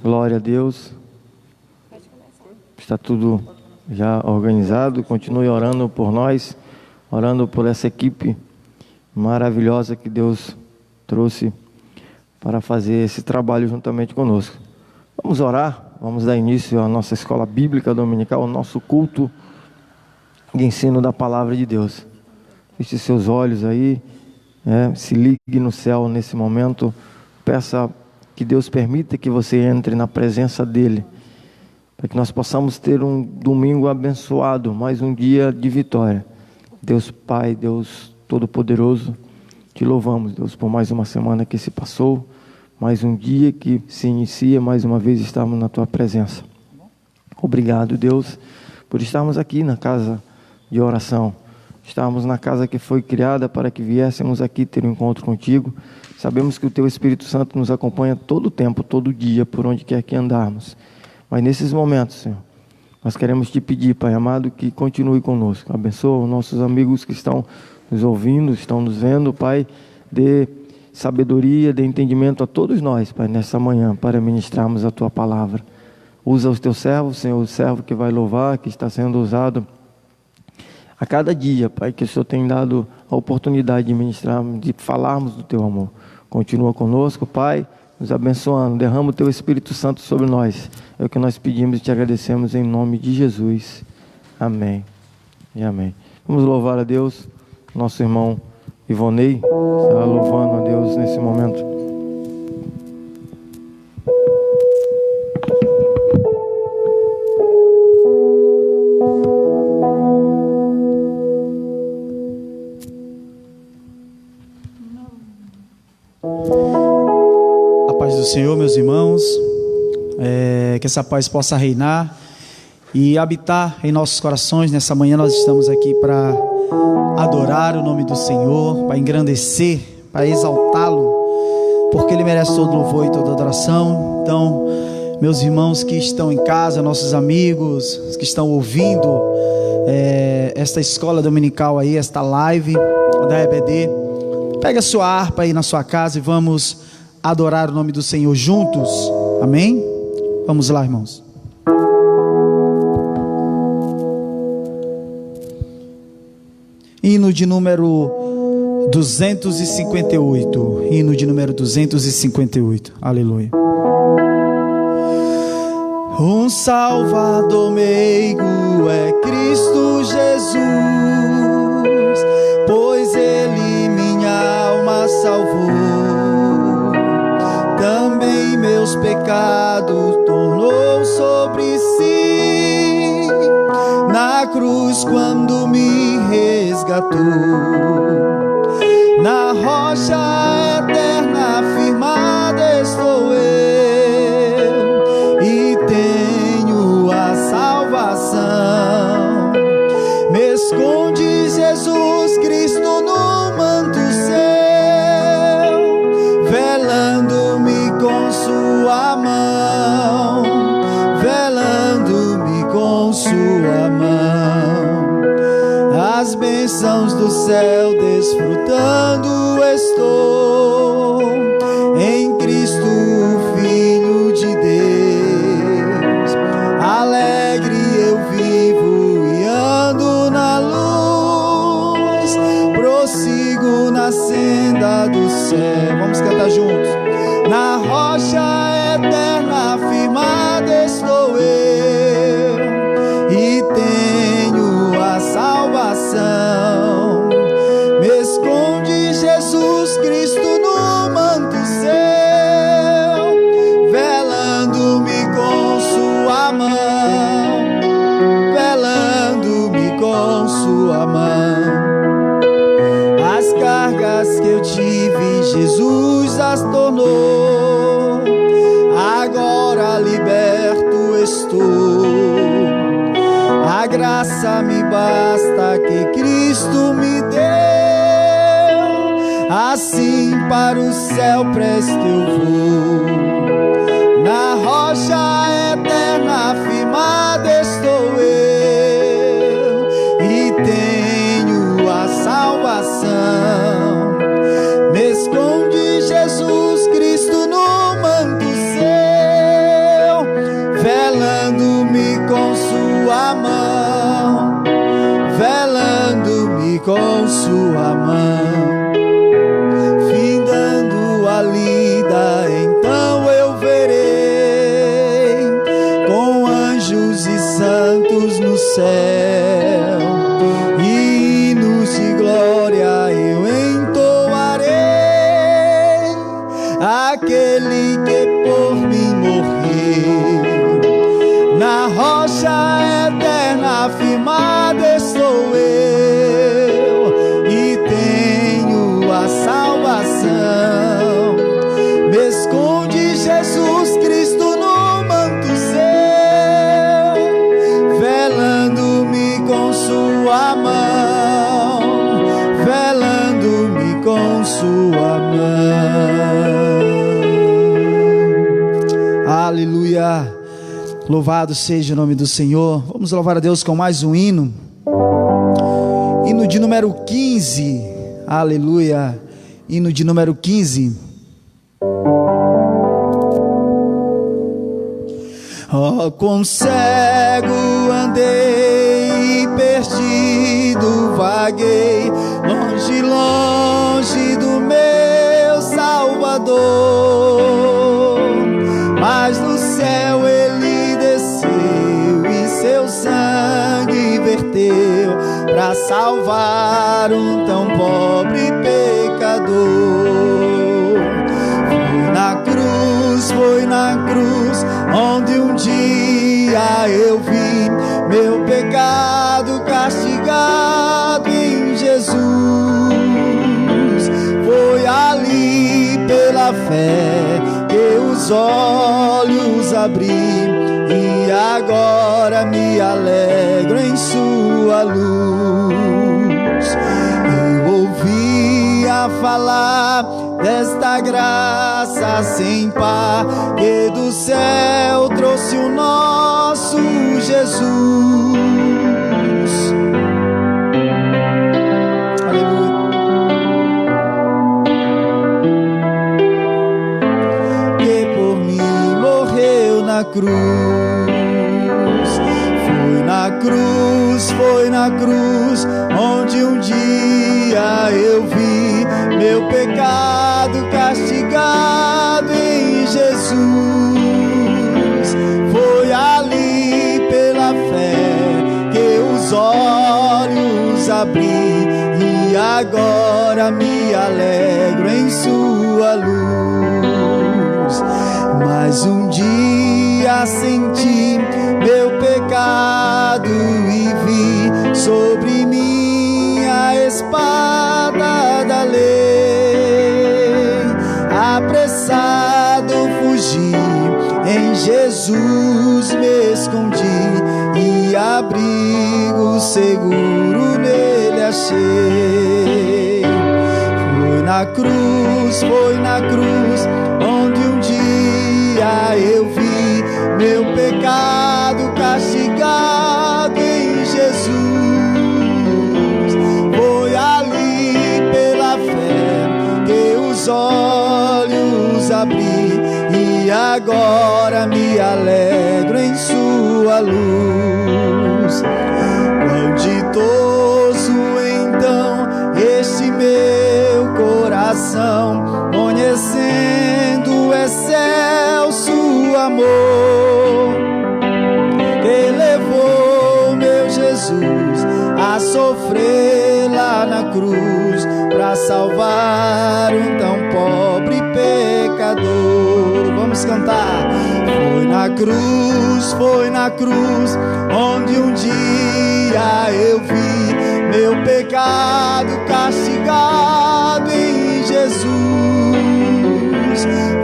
Glória a Deus. Está tudo já organizado. Continue orando por nós, orando por essa equipe maravilhosa que Deus trouxe para fazer esse trabalho juntamente conosco. Vamos orar, vamos dar início à nossa escola bíblica dominical, ao nosso culto de ensino da palavra de Deus. Feche seus olhos aí, se ligue no céu nesse momento, peça que Deus permita que você entre na presença dEle, para que nós possamos ter um domingo abençoado, mais um dia de vitória. Deus Pai, Deus Todo-Poderoso, te louvamos, Deus, por mais uma semana que se passou, mais um dia que se inicia, mais uma vez estamos na Tua presença. Obrigado, Deus, por estarmos aqui na casa de oração, estarmos na casa que foi criada para que viéssemos aqui ter um encontro contigo. Sabemos que o Teu Espírito Santo nos acompanha todo o tempo, todo dia, por onde quer que andarmos. Mas nesses momentos, Senhor, nós queremos Te pedir, Pai amado, que continue conosco. Abençoa os nossos amigos que estão nos ouvindo, estão nos vendo, Pai. Dê sabedoria, dê entendimento a todos nós, Pai, nessa manhã, para ministrarmos a Tua palavra. Usa os Teus servos, Senhor, o servo que vai louvar, que está sendo usado a cada dia, Pai, que o Senhor tem dado a oportunidade de ministrarmos, de falarmos do Teu amor. Continua conosco, Pai, nos abençoando. Derrama o Teu Espírito Santo sobre nós. É o que nós pedimos e Te agradecemos em nome de Jesus. Amém e amém. Vamos louvar a Deus. Nosso irmão Ivonei está louvando a Deus nesse momento. A paz do Senhor, meus irmãos, que essa paz possa reinar e habitar em nossos corações. Nessa manhã nós estamos aqui para adorar o nome do Senhor, para engrandecer, para exaltá-lo, porque Ele merece todo louvor e toda adoração. Então, meus irmãos que estão em casa, nossos amigos que estão ouvindo esta escola dominical aí, esta live da EBD, pega a sua harpa aí na sua casa e vamos adorar o nome do Senhor juntos. Amém? Vamos lá, irmãos. Hino de número 258. Hino de número 258. Aleluia. Um Salvador meigo é Cristo Jesus, pois Ele minha alma salvou. Também meus pecados tornou sobre si na cruz quando me resgatou. Na rocha eterna firmada estou eu e tenho a salvação. Me esconde Jesus Cristo no manto seu, velando-me com sua mão, velando-me com sua mão. As bênçãos do céu desfrutando estou, em Cristo, Filho de Deus. Alegre eu vivo e ando na luz, prossigo na senda do céu. Vamos cantar juntos. Na rocha eterna firmada estou eu e tenho a salvação. Me esconde Jesus Cristo no manto seu, velando-me com sua mão, velando-me com sua mão. As cargas que eu tive, Jesus as tornou, agora liberto estou. A graça me basta que Cristo me deu, assim para o céu presto eu vou. Na rocha eterna firmada estou eu e tenho a salvação. Me esconde Jesus Cristo no manto seu, aquele que por mim morreu. Na rocha eterna firmado estou eu, e tenho a salvação. Me esconde Jesus Cristo no manto seu, velando-me com sua mão, velando-me com sua mão. Aleluia. Louvado seja o nome do Senhor. Vamos louvar a Deus com mais um hino. Hino de número 15. Aleluia. Hino de número 15. Oh, quão cego andei, perdido vaguei, longe, longe do meu Salvador. Mas no céu ele desceu e seu sangue verteu para salvar um tão pobre pecador. Foi na cruz onde um dia eu vi meu pecado castigado em Jesus. Foi ali pela fé que os olhos abri, e agora me alegro em sua luz. Eu ouvia falar desta graça sem par, que do céu trouxe o nosso Jesus. Aleluia. Que por mim morreu na cruz. Foi na cruz onde um dia eu vi meu pecado castigado em Jesus. Foi ali pela fé que os olhos abri, e agora me alegro em sua luz. Mas um dia senti meu pecado e vi sobre mim a espada da lei. Apressado fugi, em Jesus me escondi, e abrigo seguro nele achei. Foi na cruz onde um dia eu vi meu pecado castigado em Jesus. Foi ali pela fé que os olhos abri, e agora me alegro em sua luz. Quão ditoso então este meu coração, conhecendo o excelso amor que levou meu Jesus a sofrer lá na cruz para salvar um tão pobre pecador. Vamos cantar. Foi na cruz onde um dia eu vi meu pecado castigado em Jesus.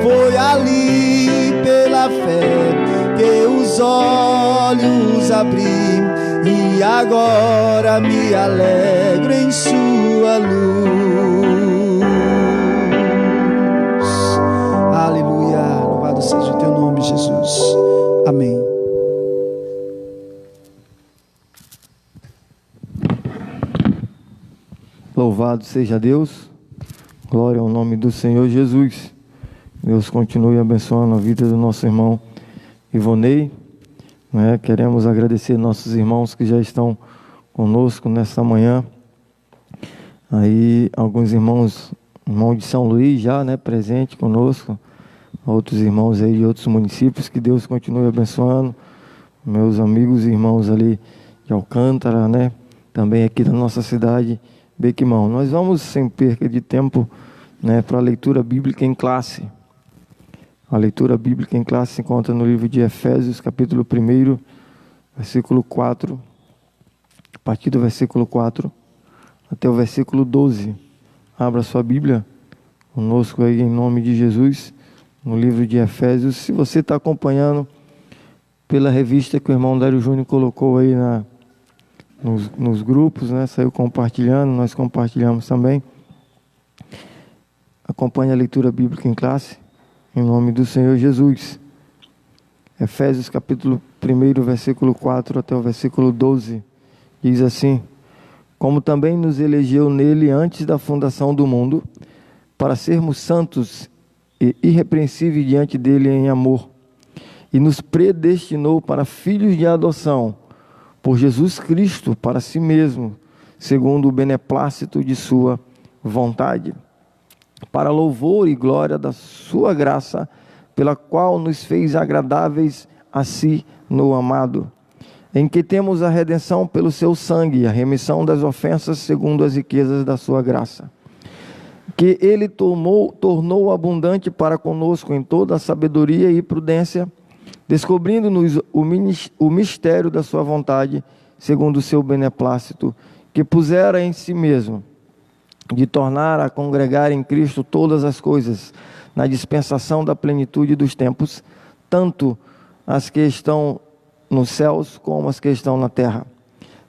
Foi ali pela fé que os olhos abri, e agora me alegro em sua luz. Aleluia, louvado seja o teu nome, Jesus. Amém. Louvado seja Deus, glória ao nome do Senhor Jesus. Deus continue abençoando a vida do nosso irmão Ivonei. Queremos agradecer nossos irmãos que já estão conosco nesta manhã. Aí alguns irmão de São Luís já, presente conosco. Outros irmãos aí de outros municípios, que Deus continue abençoando. Meus amigos e irmãos ali de Alcântara, também aqui da nossa cidade, Bequimão. Nós vamos, sem perca de tempo, para a leitura bíblica em classe. A leitura bíblica em classe se encontra no livro de Efésios, capítulo 1, versículo 4, a partir do versículo 4 até o versículo 12. Abra sua Bíblia conosco aí em nome de Jesus, no livro de Efésios. Se você está acompanhando pela revista que o irmão Dário Júnior colocou aí nos grupos, né? Saiu compartilhando, nós compartilhamos também. Acompanhe a leitura bíblica em classe, em nome do Senhor Jesus. Efésios capítulo 1, versículo 4 até o versículo 12, diz assim: como também nos elegeu nele antes da fundação do mundo, para sermos santos e irrepreensíveis diante dele em amor, e nos predestinou para filhos de adoção, por Jesus Cristo, para si mesmo, segundo o beneplácito de sua vontade, para louvor e glória da sua graça, pela qual nos fez agradáveis a si no amado, em que temos a redenção pelo seu sangue, a remissão das ofensas segundo as riquezas da sua graça, que ele tornou abundante para conosco em toda a sabedoria e prudência, descobrindo-nos o mistério da sua vontade, segundo o seu beneplácito, que pusera em si mesmo, de tornar a congregar em Cristo todas as coisas, na dispensação da plenitude dos tempos, tanto as que estão nos céus como as que estão na terra.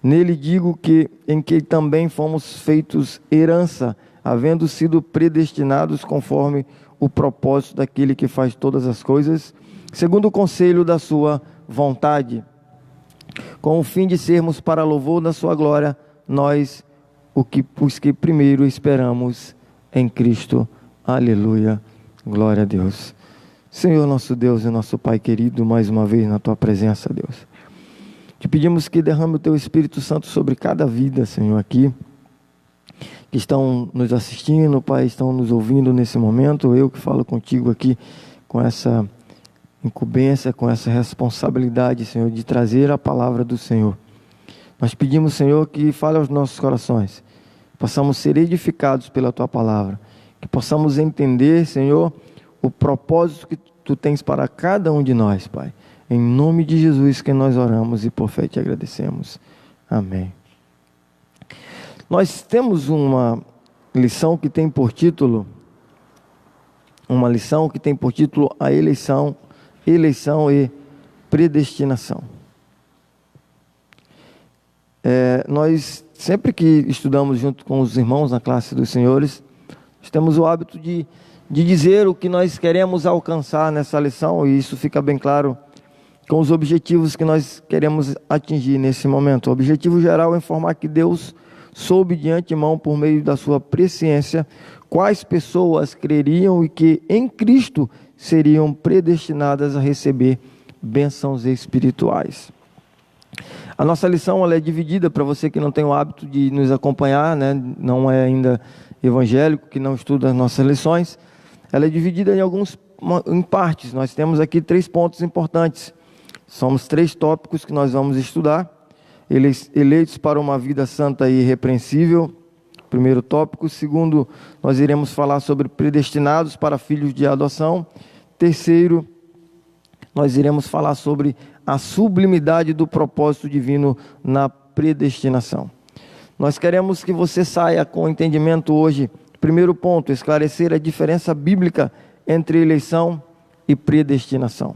Nele digo que, em que também fomos feitos herança, havendo sido predestinados conforme o propósito daquele que faz todas as coisas, segundo o conselho da sua vontade, com o fim de sermos para louvor da sua glória, nós, os que primeiro esperamos em Cristo. Aleluia, glória a Deus. Senhor nosso Deus e nosso Pai querido, mais uma vez na Tua presença, Deus. Te pedimos que derrame o Teu Espírito Santo sobre cada vida, Senhor, aqui, que estão nos assistindo, Pai, estão nos ouvindo nesse momento. Eu que falo contigo aqui com essa incumbência, com essa responsabilidade, Senhor, de trazer a palavra do Senhor. Nós pedimos, Senhor, que fale aos nossos corações, que possamos ser edificados pela Tua palavra, que possamos entender, Senhor, o propósito que Tu tens para cada um de nós, Pai. Em nome de Jesus que nós oramos e por fé te agradecemos. Amém. Nós temos uma lição que tem por título, a eleição e predestinação. Nós, sempre que estudamos junto com os irmãos na classe dos senhores, nós temos o hábito de dizer o que nós queremos alcançar nessa lição, e isso fica bem claro com os objetivos que nós queremos atingir nesse momento. O objetivo geral é informar que Deus soube de antemão, por meio da sua presciência, quais pessoas creriam e que em Cristo seriam predestinadas a receber bênçãos espirituais. A nossa lição ela é dividida, para você que não tem o hábito de nos acompanhar, né? Não é ainda evangélico, que não estuda as nossas lições, ela é dividida em partes. Nós temos aqui 3 pontos importantes. Somos 3 tópicos que nós vamos estudar. Eleitos para uma vida santa e irrepreensível, primeiro tópico. Segundo, nós iremos falar sobre predestinados para filhos de adoção. Terceiro, nós iremos falar sobre a sublimidade do propósito divino na predestinação. Nós queremos que você saia com entendimento hoje. Primeiro ponto, esclarecer a diferença bíblica entre eleição e predestinação.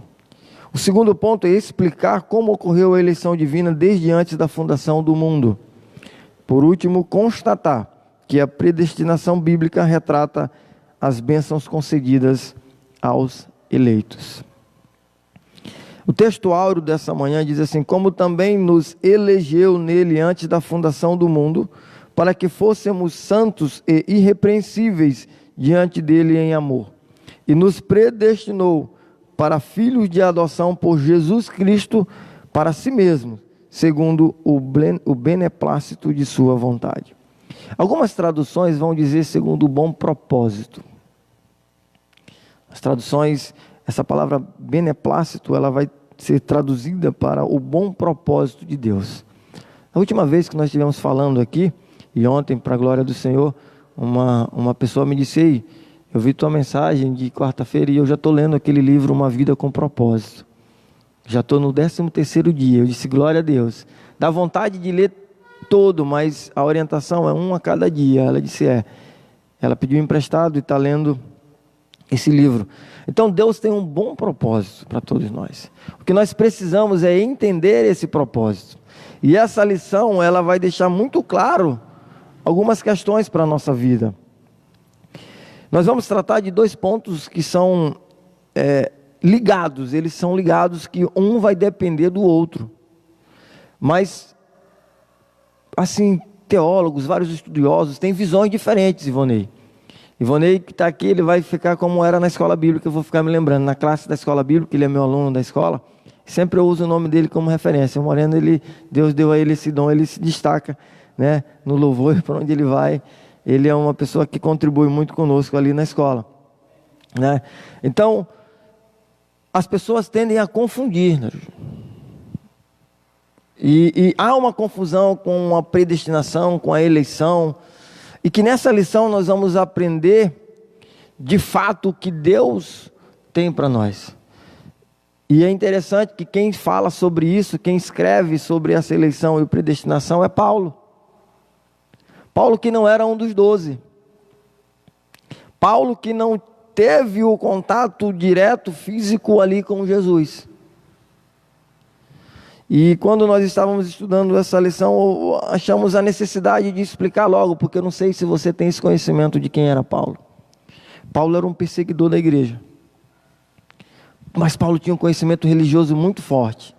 O segundo ponto é explicar como ocorreu a eleição divina desde antes da fundação do mundo. Por último, constatar que a predestinação bíblica retrata as bênçãos concedidas aos eleitos. O texto áureo dessa manhã diz assim: como também nos elegeu nele antes da fundação do mundo, para que fôssemos santos e irrepreensíveis diante dele em amor, e nos predestinou para filhos de adoção por Jesus Cristo para si mesmo, segundo o beneplácito de sua vontade. Algumas traduções vão dizer segundo o bom propósito. As traduções, essa palavra beneplácito, ela vai ser traduzida para o bom propósito de Deus. A última vez que nós estivemos falando aqui, e ontem, para a glória do Senhor, uma pessoa me disse: ei, Eu vi tua mensagem de quarta-feira e eu já estou lendo aquele livro, Uma Vida com Propósito. Já estou no 13º dia. Eu disse, glória a Deus. Dá vontade de ler todo, mas a orientação é um a cada dia. Ela disse, Ela pediu emprestado e está lendo esse livro. Então Deus tem um bom propósito para todos nós. O que nós precisamos é entender esse propósito. E essa lição, ela vai deixar muito claro algumas questões para a nossa vida. Nós vamos tratar de 2 pontos que são ligados. Eles são ligados que um vai depender do outro. Mas, assim, teólogos, vários estudiosos, têm visões diferentes, Ivonei. Ivonei que está aqui, ele vai ficar como era na escola bíblica, eu vou ficar me lembrando. Na classe da escola bíblica, ele é meu aluno da escola, sempre eu uso o nome dele como referência. O Moreno, Deus deu a ele esse dom, ele se destaca, né, no louvor, por onde ele vai. Ele é uma pessoa que contribui muito conosco ali na escola, né? Então, as pessoas tendem a confundir, né? E há uma confusão com a predestinação, com a eleição, e que nessa lição nós vamos aprender de fato o que Deus tem para nós. E é interessante que quem fala sobre isso, quem escreve sobre essa eleição e predestinação é Paulo. Paulo que não era um dos 12. Paulo que não teve o contato direto, físico ali com Jesus. E quando nós estávamos estudando essa lição, achamos a necessidade de explicar logo, porque eu não sei se você tem esse conhecimento de quem era Paulo. Paulo era um perseguidor da igreja. Mas Paulo tinha um conhecimento religioso muito forte.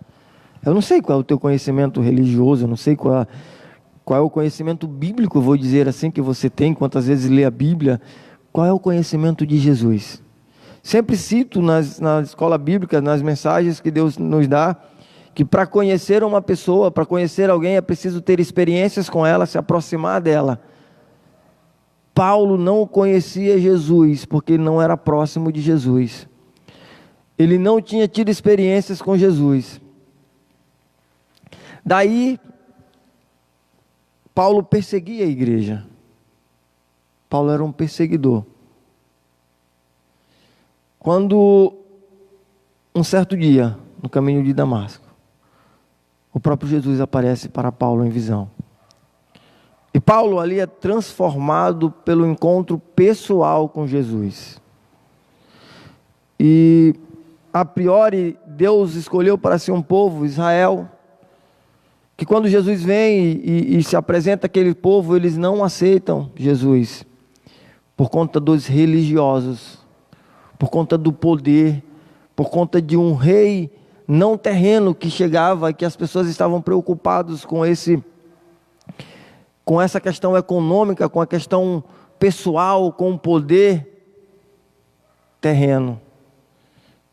Eu não sei qual é o teu conhecimento religioso, eu não sei qual é o conhecimento bíblico, eu vou dizer assim, que você tem, quantas vezes lê a Bíblia. Qual é o conhecimento de Jesus? Sempre cito na escola bíblica, nas mensagens que Deus nos dá, que para conhecer uma pessoa, para conhecer alguém, é preciso ter experiências com ela, se aproximar dela. Paulo não conhecia Jesus, porque ele não era próximo de Jesus. Ele não tinha tido experiências com Jesus. Daí, Paulo perseguia a igreja. Paulo era um perseguidor. Quando, um certo dia, no caminho de Damasco, o próprio Jesus aparece para Paulo em visão. E Paulo ali é transformado pelo encontro pessoal com Jesus. E, a priori, Deus escolheu para si um povo, Israel, que quando Jesus vem e se apresenta àquele povo, eles não aceitam Jesus, por conta dos religiosos, por conta do poder, por conta de um rei não terreno que chegava, e que as pessoas estavam preocupadas com essa questão econômica, com a questão pessoal, com o poder terreno.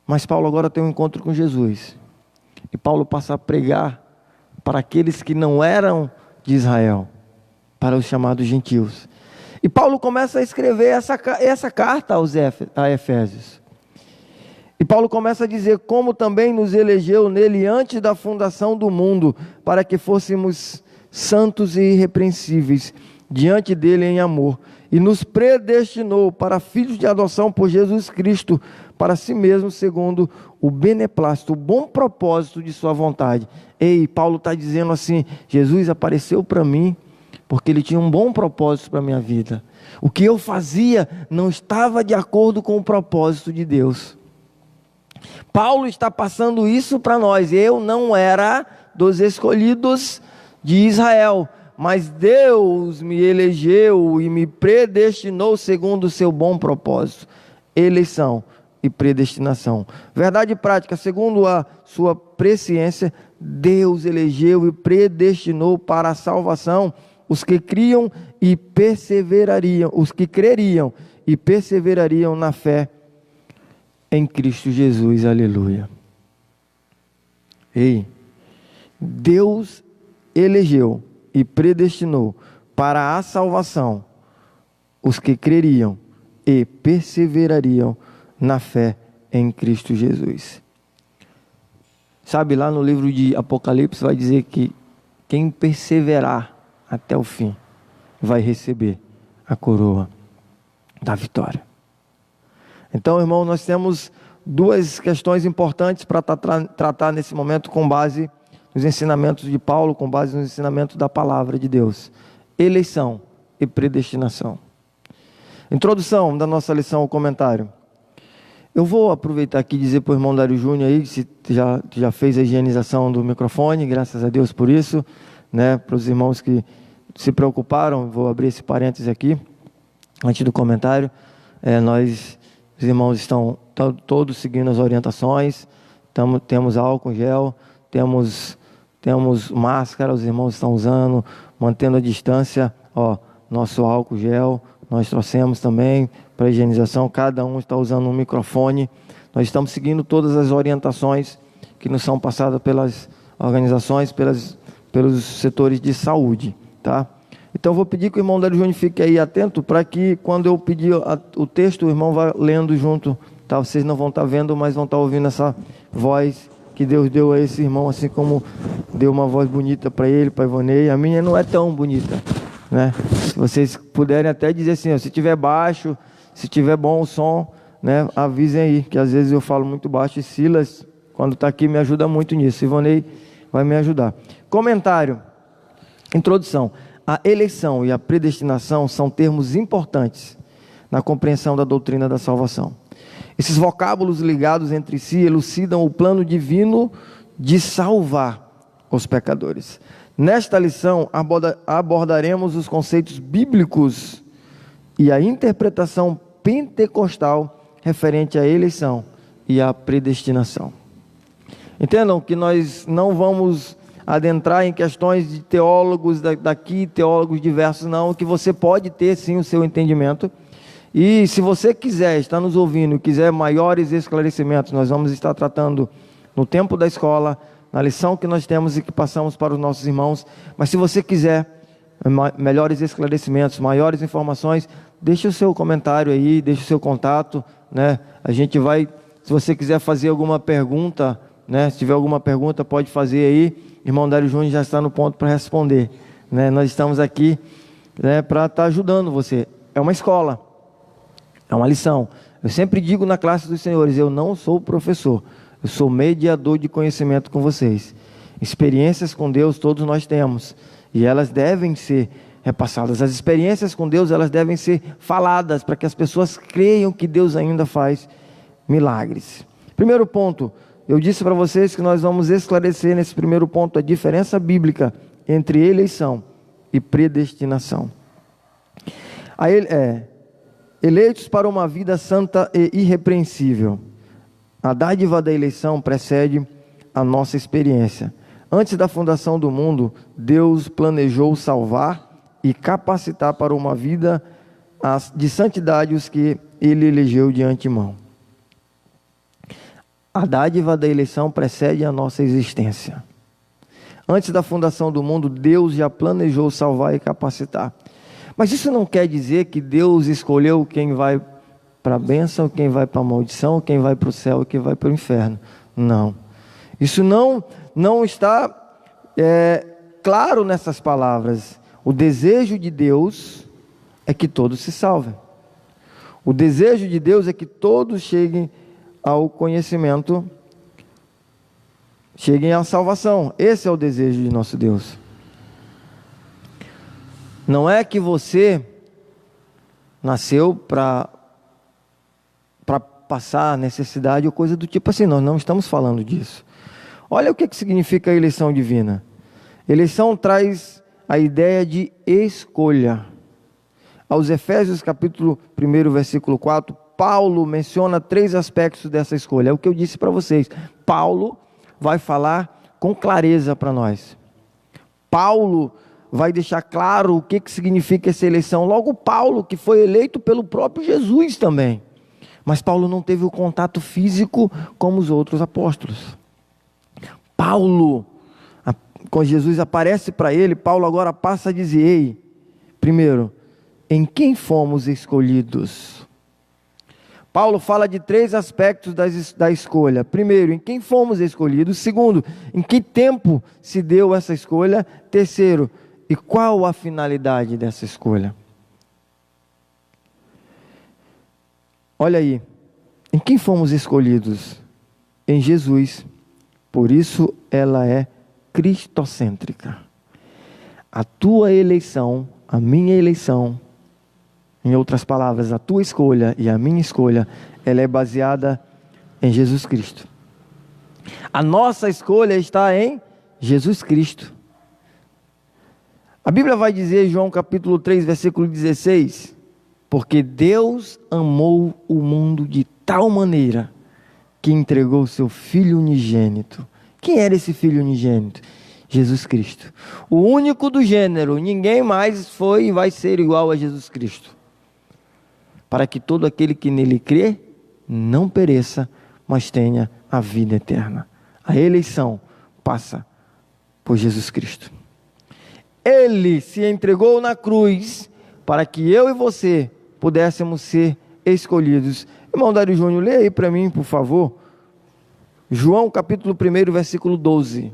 Mas Paulo agora tem um encontro com Jesus, e Paulo passa a pregar para aqueles que não eram de Israel, para os chamados gentios. E Paulo começa a escrever essa carta a Efésios. E Paulo começa a dizer como também nos elegeu nele antes da fundação do mundo, para que fôssemos santos e irrepreensíveis diante dele em amor, e nos predestinou para filhos de adoção por Jesus Cristo, para si mesmo, segundo o beneplácito, o bom propósito de sua vontade. Ei, Paulo está dizendo assim, Jesus apareceu para mim, porque ele tinha um bom propósito para a minha vida. O que eu fazia não estava de acordo com o propósito de Deus. Paulo está passando isso para nós. Eu não era dos escolhidos de Israel, mas Deus me elegeu e me predestinou segundo o seu bom propósito. Eleição e predestinação. Verdade prática, segundo a sua presciência, Deus elegeu e predestinou para a salvação os que criam e perseverariam, os que creriam e perseverariam na fé em Cristo Jesus, aleluia. Ei, Deus elegeu e predestinou para a salvação os que creriam e perseverariam na fé em Cristo Jesus. Sabe, lá no livro de Apocalipse vai dizer que quem perseverar até o fim vai receber a coroa da vitória. Então, irmão, nós temos duas questões importantes para tratar nesse momento com base nos ensinamentos de Paulo, com base nos ensinamentos da palavra de Deus: eleição e predestinação. Introdução da nossa lição, o comentário. Eu vou aproveitar aqui e dizer para o irmão Dário Júnior aí, se já fez a higienização do microfone, graças a Deus por isso, né? Para os irmãos que se preocuparam, vou abrir esse parênteses aqui, antes do comentário. Os irmãos estão todos seguindo as orientações, temos álcool gel, temos máscara, os irmãos estão usando, mantendo a distância, nosso álcool gel, nós trouxemos também para a higienização, cada um está usando um microfone, nós estamos seguindo todas as orientações que nos são passadas pelas organizações, pelos setores de saúde, tá? Então, eu vou pedir que o irmão Dário Júnior fique aí atento, para que quando eu pedir o texto, o irmão vá lendo junto, tá? Vocês não vão estar vendo, mas vão estar ouvindo essa voz que Deus deu a esse irmão, assim como deu uma voz bonita para ele, para Ivonei. A minha não é tão bonita, né? Se vocês puderem até dizer assim, se tiver baixo, se tiver bom o som, né, avisem aí, que às vezes eu falo muito baixo, e Silas, quando está aqui, me ajuda muito nisso. Ivonei vai me ajudar. Comentário. Introdução. A eleição e a predestinação são termos importantes na compreensão da doutrina da salvação. Esses vocábulos ligados entre si elucidam o plano divino de salvar os pecadores. Nesta lição, abordaremos os conceitos bíblicos e a interpretação pentecostal referente à eleição e à predestinação. Entendam que nós não vamos adentrar em questões de teólogos daqui, teólogos diversos, não, que você pode ter sim o seu entendimento. E se você quiser, está nos ouvindo, quiser maiores esclarecimentos, nós vamos estar tratando no tempo da escola, na lição que nós temos e que passamos para os nossos irmãos. Mas se você quiser melhores esclarecimentos, maiores informações, deixe o seu comentário aí, deixe o seu contato, né? A gente vai, se você quiser fazer alguma pergunta, né? Se tiver alguma pergunta, pode fazer aí. Irmão Dário Júnior já está no ponto para responder, né? Nós estamos aqui, né, para estar ajudando você. É uma escola, é uma lição. Eu sempre digo na classe dos senhores, eu não sou professor, eu sou mediador de conhecimento com vocês. Experiências com Deus todos nós temos, e elas devem ser repassadas. As experiências com Deus, elas devem ser faladas, para que as pessoas creiam que Deus ainda faz milagres. Primeiro ponto, eu disse para vocês que nós vamos esclarecer nesse primeiro ponto a diferença bíblica entre eleição e predestinação. Eleitos para uma vida santa e irrepreensível. A dádiva da eleição precede a nossa experiência. Antes da fundação do mundo, Deus planejou salvar e capacitar para uma vida de santidade os que Ele elegeu de antemão. A dádiva da eleição precede a nossa existência. Antes da fundação do mundo, Deus já planejou salvar e capacitar. Mas isso não quer dizer que Deus escolheu quem vai para a bênção, quem vai para a maldição, quem vai para o céu e quem vai para o inferno. Não. Isso não está claro nessas palavras. O desejo de Deus é que todos se salvem. O desejo de Deus é que todos cheguem ao conhecimento, cheguem à salvação. Esse é o desejo de nosso Deus. Não é que você nasceu para passar necessidade ou coisa do tipo assim, nós não estamos falando disso. Olha o que significa a eleição divina. Eleição traz a ideia de escolha. Aos Efésios capítulo 1, versículo 4, Paulo menciona 3 aspectos dessa escolha. É o que eu disse para vocês. Paulo vai falar com clareza para nós. Paulo vai deixar claro o que significa essa eleição. Logo, Paulo, que foi eleito pelo próprio Jesus também. Mas Paulo não teve o contato físico como os outros apóstolos. Paulo, quando Jesus aparece para ele, Paulo agora passa a dizer: ei, primeiro, em quem fomos escolhidos? Paulo fala de 3 aspectos da escolha. Primeiro, em quem fomos escolhidos. Segundo, em que tempo se deu essa escolha. Terceiro, e qual a finalidade dessa escolha? Olha aí, Em quem fomos escolhidos? Em Jesus. Por isso ela é cristocêntrica. A tua eleição, a minha eleição, em outras palavras, a tua escolha e a minha escolha, ela é baseada em Jesus Cristo. A nossa escolha está em Jesus Cristo. A Bíblia vai dizer, João capítulo 3, versículo 16, porque Deus amou o mundo de tal maneira que entregou o seu Filho unigênito. Quem era esse Filho unigênito? Jesus Cristo. O único do gênero, ninguém mais foi e vai ser igual a Jesus Cristo. Para que todo aquele que nele crê, não pereça, mas tenha a vida eterna. A eleição passa por Jesus Cristo. Ele se entregou na cruz para que eu e você pudéssemos ser escolhidos. Irmão Dário Júnior, lê aí para mim, por favor. João capítulo 1, versículo 12.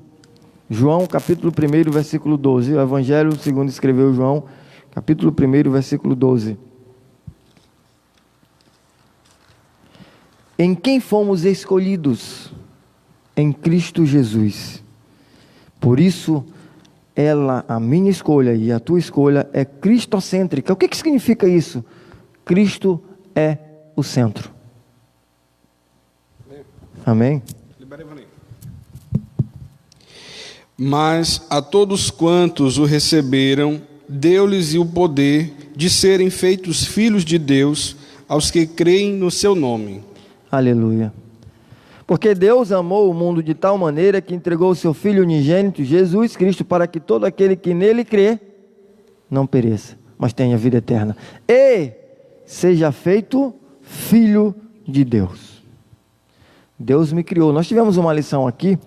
João capítulo 1, versículo 12. O Evangelho segundo escreveu João, capítulo 1, versículo 12. Em quem fomos escolhidos? Em Cristo Jesus. Por isso, a minha escolha e a tua escolha é cristocêntrica. O que significa isso? Cristo é o centro. Amém? Mas a todos quantos o receberam, deu-lhes o poder de serem feitos filhos de Deus, aos que creem no seu nome. Aleluia. Porque Deus amou o mundo de tal maneira que entregou o seu Filho unigênito, Jesus Cristo, para que todo aquele que nele crê, não pereça, mas tenha vida eterna. E seja feito filho de Deus. Deus me criou. Nós tivemos uma lição aqui,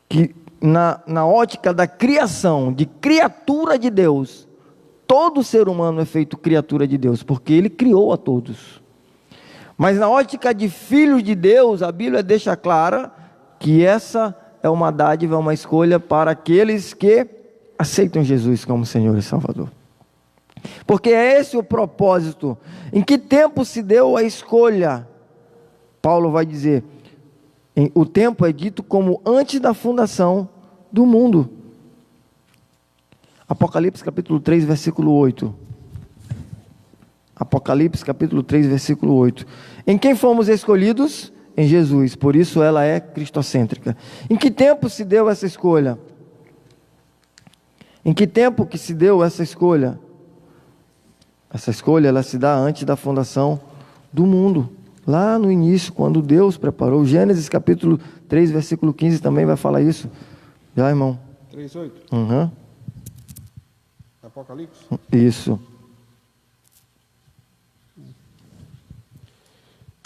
que na ótica da criação, de criatura de Deus, todo ser humano é feito criatura de Deus, porque Ele criou a todos. Mas na ótica de filhos de Deus, a Bíblia deixa clara que essa é uma dádiva, uma escolha para aqueles que aceitam Jesus como Senhor e Salvador. Porque é esse o propósito. Em que tempo se deu a escolha? Paulo vai dizer, o tempo é dito como antes da fundação do mundo. Apocalipse capítulo 3, versículo 8. Apocalipse capítulo 3, versículo 8. Em quem fomos escolhidos? Em Jesus. Por isso ela é cristocêntrica. Em que tempo se deu essa escolha? Em que tempo que se deu essa escolha? Essa escolha ela se dá antes da fundação do mundo. Lá no início, quando Deus preparou. Gênesis capítulo 3, versículo 15 também vai falar isso. Já, irmão? 3, 8? Uhum. Apocalipse? Isso.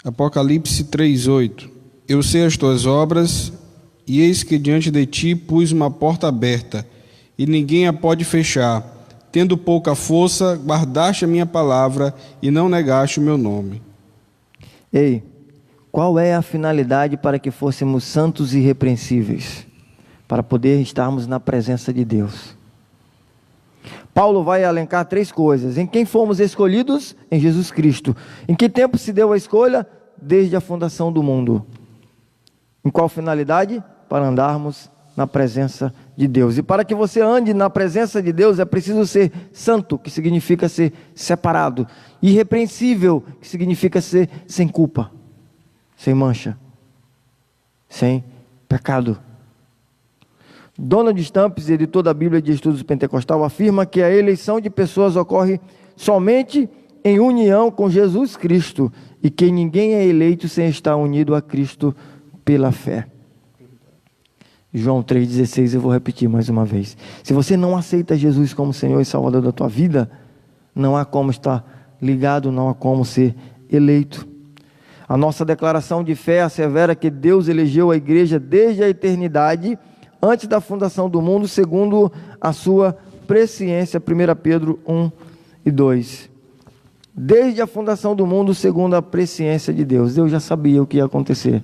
Apocalipse 3:8. Eu sei as tuas obras, e eis que diante de ti pus uma porta aberta, e ninguém a pode fechar. Tendo pouca força, guardaste a minha palavra, e não negaste o meu nome. Ei, qual é a finalidade para que fôssemos santos e irrepreensíveis? Para poder estarmos na presença de Deus. Paulo vai elencar 3 coisas. Em quem fomos escolhidos? Em Jesus Cristo. Em que tempo se deu a escolha? Desde a fundação do mundo. Em qual finalidade? Para andarmos na presença de Deus. E para que você ande na presença de Deus, é preciso ser santo, que significa ser separado. Irrepreensível, que significa ser sem culpa, sem mancha, sem pecado. Donald Stamps, editor da Bíblia de Estudos Pentecostal, afirma que a eleição de pessoas ocorre somente em união com Jesus Cristo e que ninguém é eleito sem estar unido a Cristo pela fé. João 3,16, eu vou repetir mais uma vez. Se você não aceita Jesus como Senhor e Salvador da tua vida, não há como estar ligado, não há como ser eleito. A nossa declaração de fé assevera que Deus elegeu a igreja desde a eternidade, antes da fundação do mundo, segundo a sua presciência. 1 Pedro 1 e 2. Desde a fundação do mundo, segundo a presciência de Deus. Deus já sabia o que ia acontecer.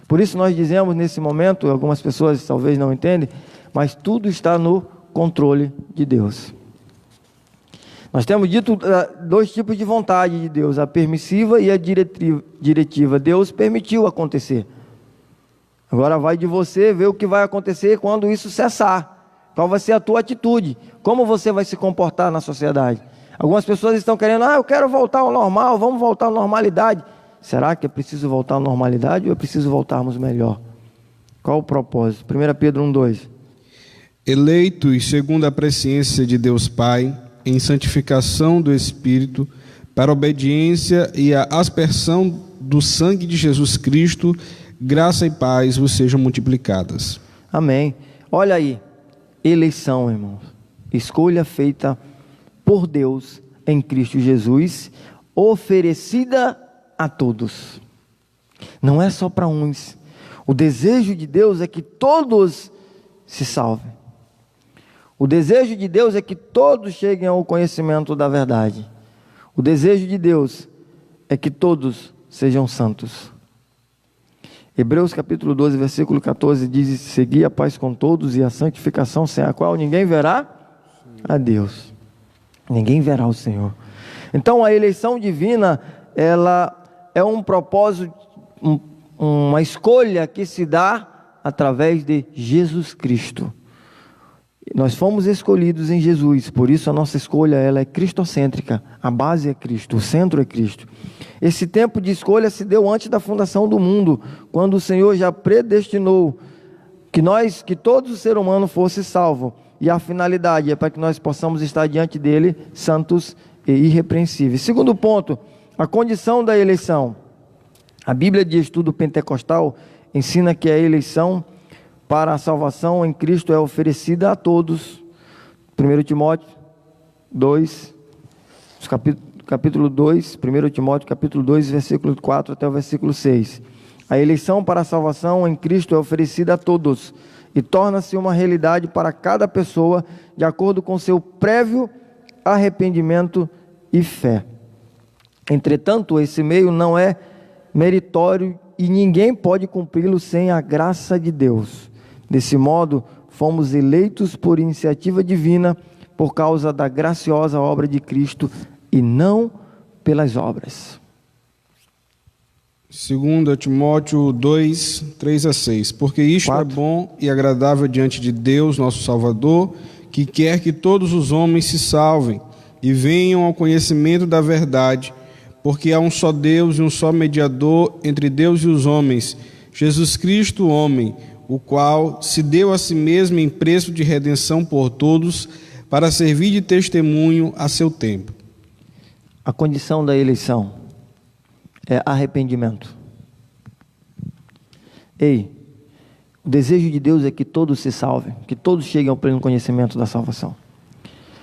Por isso nós dizemos nesse momento, algumas pessoas talvez não entendem, mas tudo está no controle de Deus. Nós temos dito dois tipos de vontade de Deus, a permissiva e a diretiva. Deus permitiu acontecer. Agora vai de você ver o que vai acontecer quando isso cessar. Qual vai ser a tua atitude? Como você vai se comportar na sociedade? Algumas pessoas estão querendo, eu quero voltar ao normal, vamos voltar à normalidade. Será que é preciso voltar à normalidade ou é preciso voltarmos melhor? Qual o propósito? 1 Pedro 1:2. Eleitos segundo a presciência de Deus Pai, em santificação do Espírito, para a obediência e a aspersão do sangue de Jesus Cristo, graça e paz vos sejam multiplicadas. Amém. Olha aí, eleição, irmãos. Escolha feita por Deus em Cristo Jesus, oferecida a todos. Não é só para uns. O desejo de Deus é que todos se salvem. O desejo de Deus é que todos cheguem ao conhecimento da verdade. O desejo de Deus é que todos sejam santos. Hebreus capítulo 12, versículo 14 diz: segui a paz com todos e a santificação, sem a qual ninguém verá a Deus. Ninguém verá o Senhor. Então a eleição divina, ela é um propósito, uma escolha que se dá através de Jesus Cristo. Nós fomos escolhidos em Jesus, por isso a nossa escolha ela é cristocêntrica. A base é Cristo, o centro é Cristo. Esse tempo de escolha se deu antes da fundação do mundo, quando o Senhor já predestinou que todos os seres humanos fossem salvos. E a finalidade é para que nós possamos estar diante dele santos e irrepreensíveis. Segundo ponto, a condição da eleição. A Bíblia de Estudo Pentecostal ensina que a eleição para a salvação em Cristo é oferecida a todos. 1 Timóteo 2, capítulo 2, 1 Timóteo capítulo 2, versículo 4 até o versículo 6. A eleição para a salvação em Cristo é oferecida a todos e torna-se uma realidade para cada pessoa de acordo com seu prévio arrependimento e fé. Entretanto, esse meio não é meritório e ninguém pode cumpri-lo sem a graça de Deus. Desse modo, fomos eleitos por iniciativa divina por causa da graciosa obra de Cristo e não pelas obras. 2 Timóteo 2, 3 a 6. Porque isto 4. é bom e agradável diante de Deus, nosso Salvador, que quer que todos os homens se salvem e venham ao conhecimento da verdade, porque há um só Deus e um só mediador entre Deus e os homens, Jesus Cristo, homem, o qual se deu a si mesmo em preço de redenção por todos, para servir de testemunho a seu tempo. A condição da eleição é arrependimento. O desejo de Deus é que todos se salvem, que todos cheguem ao pleno conhecimento da salvação.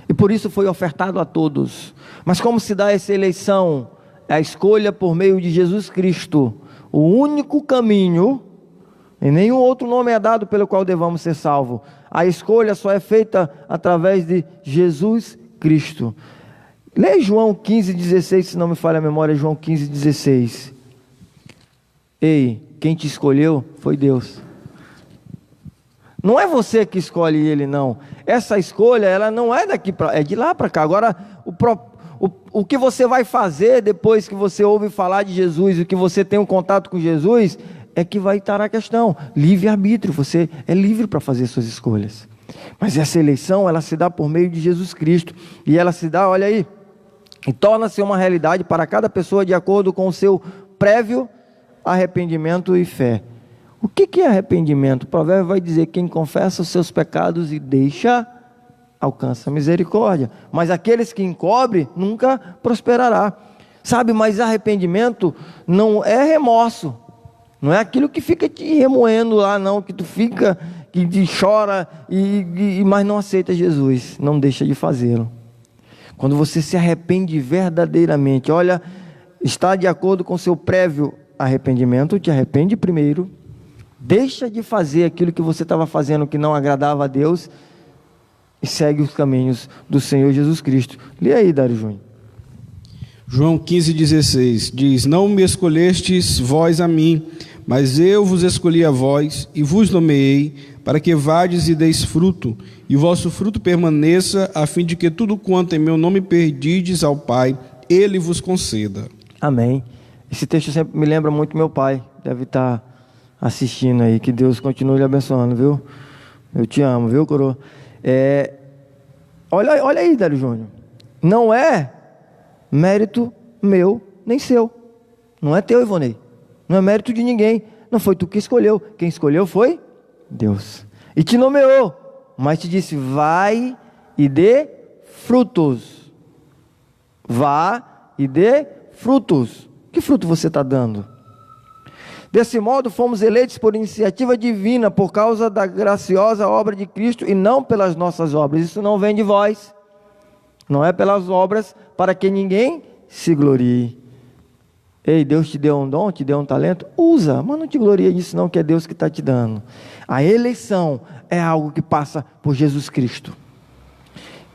E por isso foi ofertado a todos. Mas como se dá essa eleição? É a escolha por meio de Jesus Cristo, o único caminho, e nenhum outro nome é dado pelo qual devamos ser salvos. A escolha só é feita através de Jesus Cristo. Lê João 15,16, se não me falha a memória, João 15,16. Quem te escolheu foi Deus. Não é você que escolhe ele, não. Essa escolha, ela não é daqui para, é de lá para cá. Agora, o que você vai fazer depois que você ouve falar de Jesus, o que você tem um contato com Jesus, é que vai estar a questão. Livre-arbítrio, você é livre para fazer suas escolhas. Mas essa eleição, ela se dá por meio de Jesus Cristo. E ela se dá, olha aí, e torna-se uma realidade para cada pessoa de acordo com o seu prévio arrependimento e fé. O que é arrependimento? O provérbio vai dizer: quem confessa os seus pecados e deixa, alcança a misericórdia. Mas aqueles que encobrem, nunca prosperará. Sabe, mas arrependimento não é remorso. Não é aquilo que fica te remoendo lá, não, que tu fica, que te chora, mas não aceita Jesus, não deixa de fazê-lo. Quando você se arrepende verdadeiramente, olha, está de acordo com seu prévio arrependimento, te arrepende primeiro, deixa de fazer aquilo que você estava fazendo que não agradava a Deus e segue os caminhos do Senhor Jesus Cristo. Lê aí, Dário Júnior. João 15,16 diz: não me escolhestes vós a mim, Mas eu vos escolhi a vós e vos nomeei, para que vades e deis fruto, e o vosso fruto permaneça, a fim de que tudo quanto em meu nome perdides ao Pai, Ele vos conceda. Amém. Esse texto sempre me lembra muito meu pai. Deve estar assistindo aí. Que Deus continue lhe abençoando, viu? Eu te amo, viu, coroa? Olha aí, Dário Júnior. Não é mérito meu nem seu. Não é teu, Ivonei. Não é mérito de ninguém. Não foi tu que escolheu. Quem escolheu foi Deus. E te nomeou. Mas te disse: vai e dê frutos. Vá e dê frutos. Que fruto você está dando? Desse modo, fomos eleitos por iniciativa divina, por causa da graciosa obra de Cristo, e não pelas nossas obras. Isso não vem de vós. Não é pelas obras, para que ninguém se glorie. Ei, Deus te deu um dom, te deu um talento, usa, mas não te gloria disso não, que é Deus que está te dando. A eleição é algo que passa por Jesus Cristo.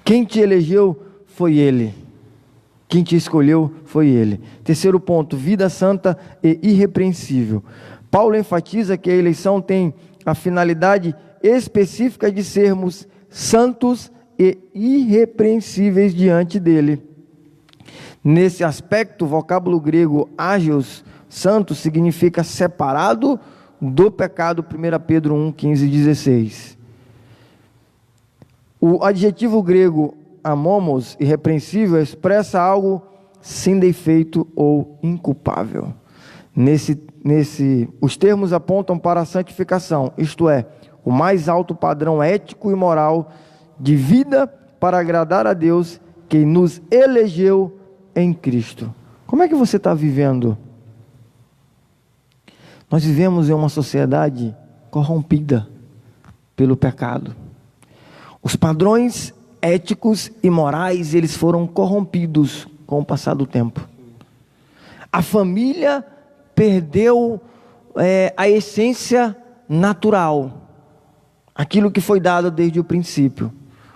Quem te elegeu foi Ele. Quem te escolheu foi Ele. Terceiro ponto, vida santa e irrepreensível. Paulo enfatiza que a eleição tem a finalidade específica de sermos santos e irrepreensíveis diante dEle. Nesse aspecto, o vocábulo grego ágios, santo, significa separado do pecado, 1 Pedro 1, 15 e 16. O adjetivo grego amomos, irrepreensível, expressa algo sem defeito ou inculpável. Os termos apontam para a santificação, isto é, o mais alto padrão ético e moral de vida para agradar a Deus, que nos elegeu em Cristo. Como é que você está vivendo? Nós vivemos em uma sociedade corrompida pelo pecado. Os padrões éticos e morais, eles foram corrompidos com o passar do tempo. A família perdeu a essência natural, aquilo que foi dado desde o princípio.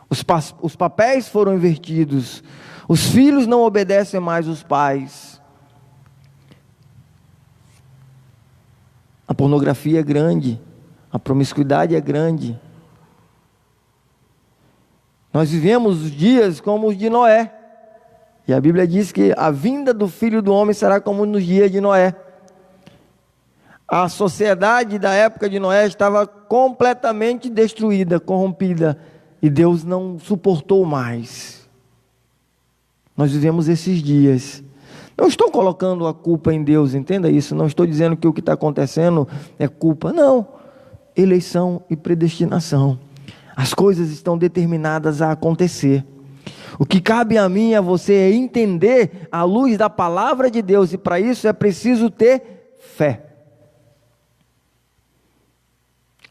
Os papéis foram invertidos. Os filhos não obedecem mais os pais. A pornografia é grande. A promiscuidade é grande. Nós vivemos os dias como os de Noé. E a Bíblia diz que a vinda do Filho do Homem será como nos dias de Noé. A sociedade da época de Noé estava completamente destruída, corrompida. E Deus não suportou mais. Nós vivemos esses dias. Não estou colocando a culpa em Deus, entenda isso. Não estou dizendo que o que está acontecendo é culpa. Não. Eleição e predestinação. As coisas estão determinadas a acontecer. O que cabe a mim e a você é entender a luz da palavra de Deus. E para isso é preciso ter fé.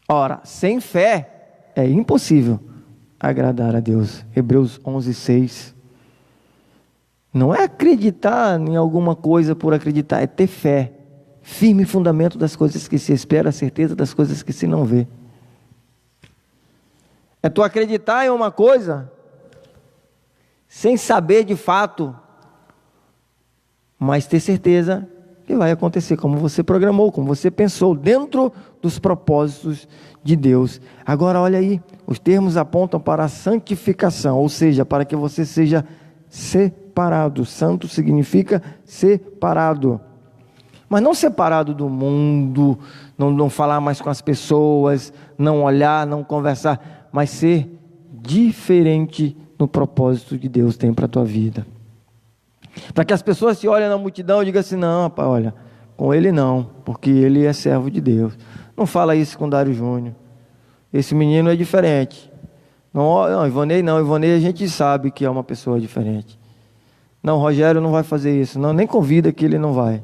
Ora, sem fé é impossível agradar a Deus. Hebreus 11:6. Não é acreditar em alguma coisa por acreditar, é ter fé. Firme fundamento das coisas que se espera, a certeza das coisas que se não vê. É tu acreditar em uma coisa sem saber de fato, mas ter certeza que vai acontecer como você programou, como você pensou, dentro dos propósitos de Deus. Agora olha aí, os termos apontam para a santificação, ou seja, para que você seja separado. Santo significa separado. Mas não separado do mundo, não falar mais com as pessoas, não olhar, não conversar, mas ser diferente no propósito que Deus tem para a tua vida. Para que as pessoas te olhem na multidão e digam assim: não, rapaz, olha, com ele não, porque ele é servo de Deus. Não fala isso com Dário Júnior. Esse menino é diferente. Não, Ivonei não. Ivonei a gente sabe que é uma pessoa diferente. Não, Rogério não vai fazer isso. Não, nem convida que ele não vai.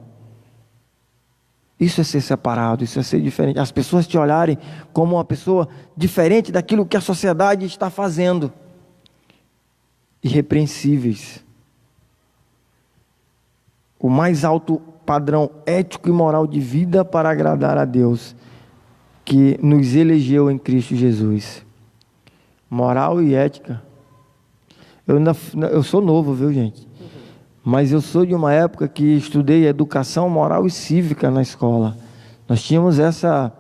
Isso é ser separado, isso é ser diferente. As pessoas te olharem como uma pessoa diferente daquilo que a sociedade está fazendo. Irrepreensíveis. O mais alto padrão ético e moral de vida para agradar a Deus, que nos elegeu em Cristo Jesus. Moral e ética. Eu sou novo, viu, gente? Mas eu sou de uma época que estudei educação moral e cívica na escola. Nós tínhamos essa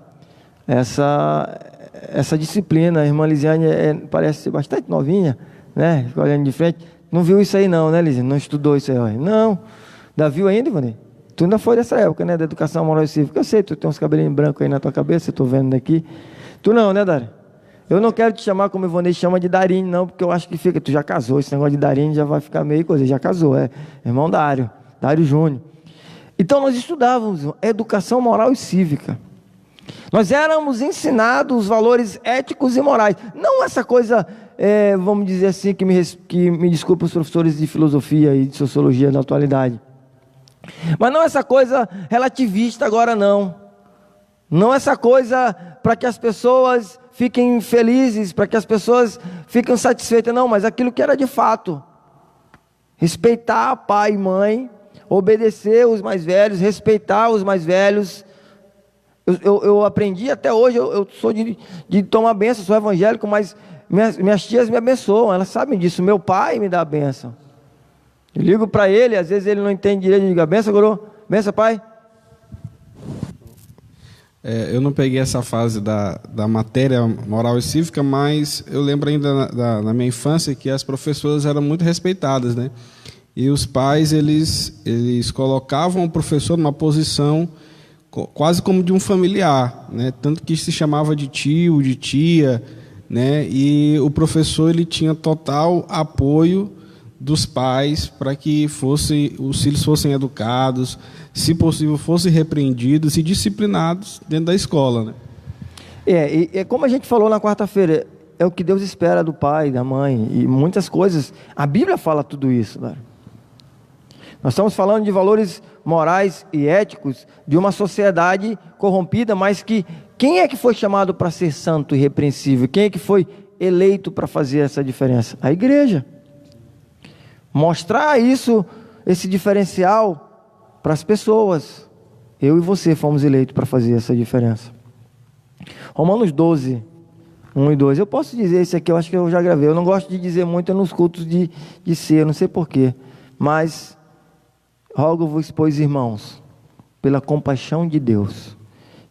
disciplina. A irmã Lisiane parece ser bastante novinha, né? Fica olhando de frente. Não viu isso aí não, né, Lisiane? Não estudou isso aí, ó. Não. Ainda viu ainda, Ivone? Tu ainda foi dessa época, né? Da educação moral e cívica. Eu sei, tu tem uns cabelinhos brancos aí na tua cabeça, eu tô vendo daqui. Tu não, né, Dari? Eu não quero te chamar como Ivone chama de Darine, não, porque eu acho que fica... Tu já casou, esse negócio de Darine já vai ficar meio coisa. Já casou, irmão Dário Júnior. Então nós estudávamos educação moral e cívica. Nós éramos ensinados os valores éticos e morais. Não essa coisa, vamos dizer assim, que me desculpem os professores de filosofia e de sociologia da atualidade. Mas não essa coisa relativista agora, não. Não essa coisa para que as pessoas fiquem felizes, para que as pessoas fiquem satisfeitas. Não, mas aquilo que era de fato. Respeitar pai e mãe, obedecer os mais velhos, respeitar os mais velhos. Eu aprendi até hoje, eu sou de tomar bênção, sou evangélico, mas minhas tias me abençoam, elas sabem disso. Meu pai me dá a bênção. Eu ligo para ele, às vezes ele não entende direito, eu digo, a benção, guru, benção, pai. Eu não peguei essa fase da matéria moral e cívica, mas eu lembro ainda na minha infância que as professoras eram muito respeitadas, né? E os pais, eles colocavam o professor numa posição quase como de um familiar, né? Tanto que se chamava de tio, de tia, né? E o professor, ele tinha total apoio dos pais para que os filhos fossem educados, se possível fossem repreendidos e disciplinados dentro da escola, né? E como a gente falou na quarta-feira, é o que Deus espera do pai, da mãe, e muitas coisas. A Bíblia fala tudo isso, né? Nós estamos falando de valores morais e éticos de uma sociedade corrompida, mas quem é que foi chamado para ser santo e irrepreensível? Quem é que foi eleito para fazer essa diferença? A igreja. Mostrar esse diferencial para as pessoas. Eu e você fomos eleitos para fazer essa diferença. Romanos 12, 1 e 2. Eu posso dizer esse aqui, eu acho que eu já gravei. Eu não gosto de dizer muito nos cultos de ser, eu não sei porquê. Mas rogo-vos, pois, irmãos, pela compaixão de Deus,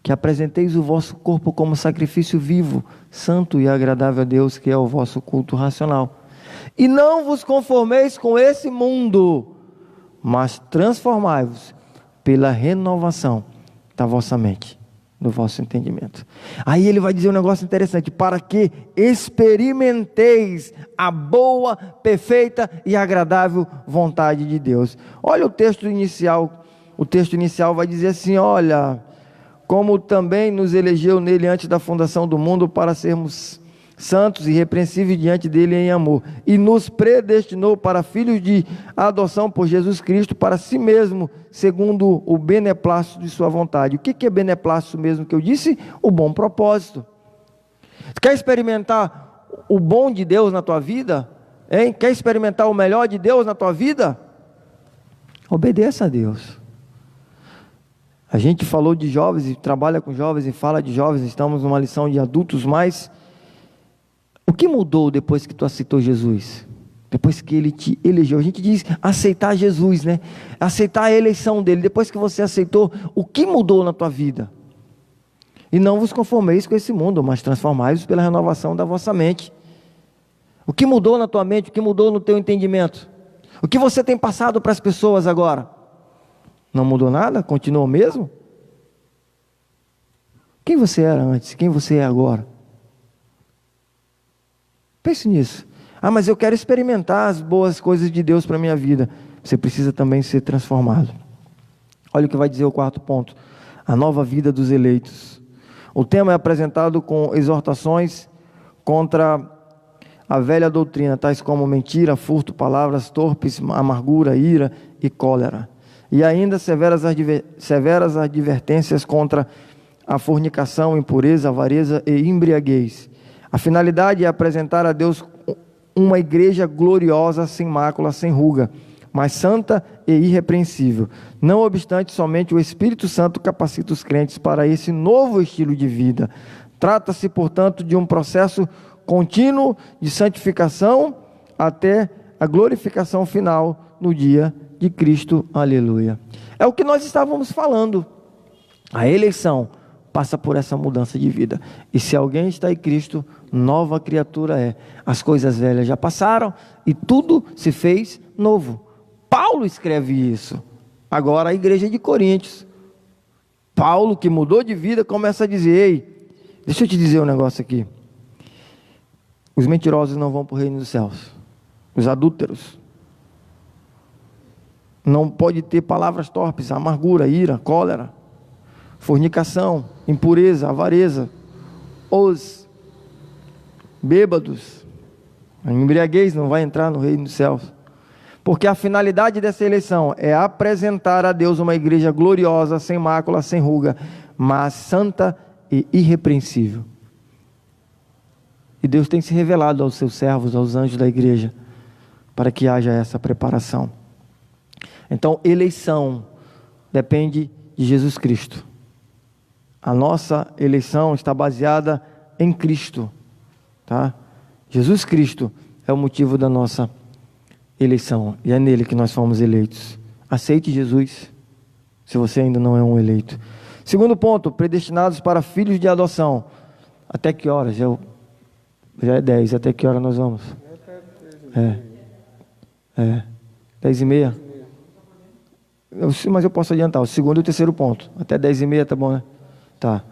que apresenteis o vosso corpo como sacrifício vivo, santo e agradável a Deus, que é o vosso culto racional. E não vos conformeis com esse mundo, mas transformai-vos pela renovação da vossa mente, do vosso entendimento. Aí ele vai dizer um negócio interessante: para que experimenteis a boa, perfeita e agradável vontade de Deus. Olha o texto inicial. O texto inicial vai dizer assim: olha, como também nos elegeu nele antes da fundação do mundo para sermos santos e irrepreensíveis diante dele em amor, e nos predestinou para filhos de adoção por Jesus Cristo para si mesmo, segundo o beneplácito de sua vontade. O que é beneplácito mesmo que eu disse? O bom propósito. Quer experimentar o bom de Deus na tua vida? Hein? Quer experimentar o melhor de Deus na tua vida? Obedeça a Deus. A gente falou de jovens e trabalha com jovens e fala de jovens, estamos numa lição de adultos, mas o que mudou depois que tu aceitou Jesus? Depois que Ele te elegeu? A gente diz aceitar Jesus, né? Aceitar a eleição dEle. Depois que você aceitou, o que mudou na tua vida? E não vos conformeis com esse mundo, mas transformai-vos pela renovação da vossa mente. O que mudou na tua mente? O que mudou no teu entendimento? O que você tem passado para as pessoas agora? Não mudou nada? Continua o mesmo? Quem você era antes? Quem você é agora? Pense nisso. Mas eu quero experimentar as boas coisas de Deus para a minha vida. Você precisa também ser transformado. Olha o que vai dizer o quarto ponto: a nova vida dos eleitos. O tema é apresentado com exortações contra a velha doutrina, tais como mentira, furto, palavras torpes, amargura, ira e cólera. E ainda severas advertências contra a fornicação, impureza, avareza e embriaguez. A finalidade é apresentar a Deus uma igreja gloriosa, sem mácula, sem ruga, mas santa e irrepreensível. Não obstante, somente o Espírito Santo capacita os crentes para esse novo estilo de vida. Trata-se, portanto, de um processo contínuo de santificação até a glorificação final no dia de Cristo. Aleluia. É o que nós estávamos falando. A eleição passa por essa mudança de vida. E se alguém está em Cristo, nova criatura é. As coisas velhas já passaram e tudo se fez novo. Paulo escreve isso. Agora a igreja de Coríntios. Paulo, que mudou de vida, começa a dizer: ei, deixa eu te dizer um negócio aqui. Os mentirosos não vão para o reino dos céus. Os adúlteros. Não pode ter palavras torpes, amargura, ira, cólera, fornicação, impureza, avareza, os bêbados, a embriaguez não vai entrar no reino dos céus. Porque a finalidade dessa eleição é apresentar a Deus uma igreja gloriosa, sem mácula, sem ruga, mas santa e irrepreensível. E Deus tem se revelado aos seus servos, aos anjos da igreja, para que haja essa preparação. Então, eleição depende de Jesus Cristo. A nossa eleição está baseada em Cristo, tá? Jesus Cristo é o motivo da nossa eleição, e é nele que nós fomos eleitos. Aceite Jesus, se você ainda não é um eleito. Segundo ponto, predestinados para filhos de adoção. Até que horas? Já é 10, até que hora nós vamos? 10h30. Mas eu posso adiantar, o segundo e o terceiro ponto. Até 10h30, tá bom, né? Tá.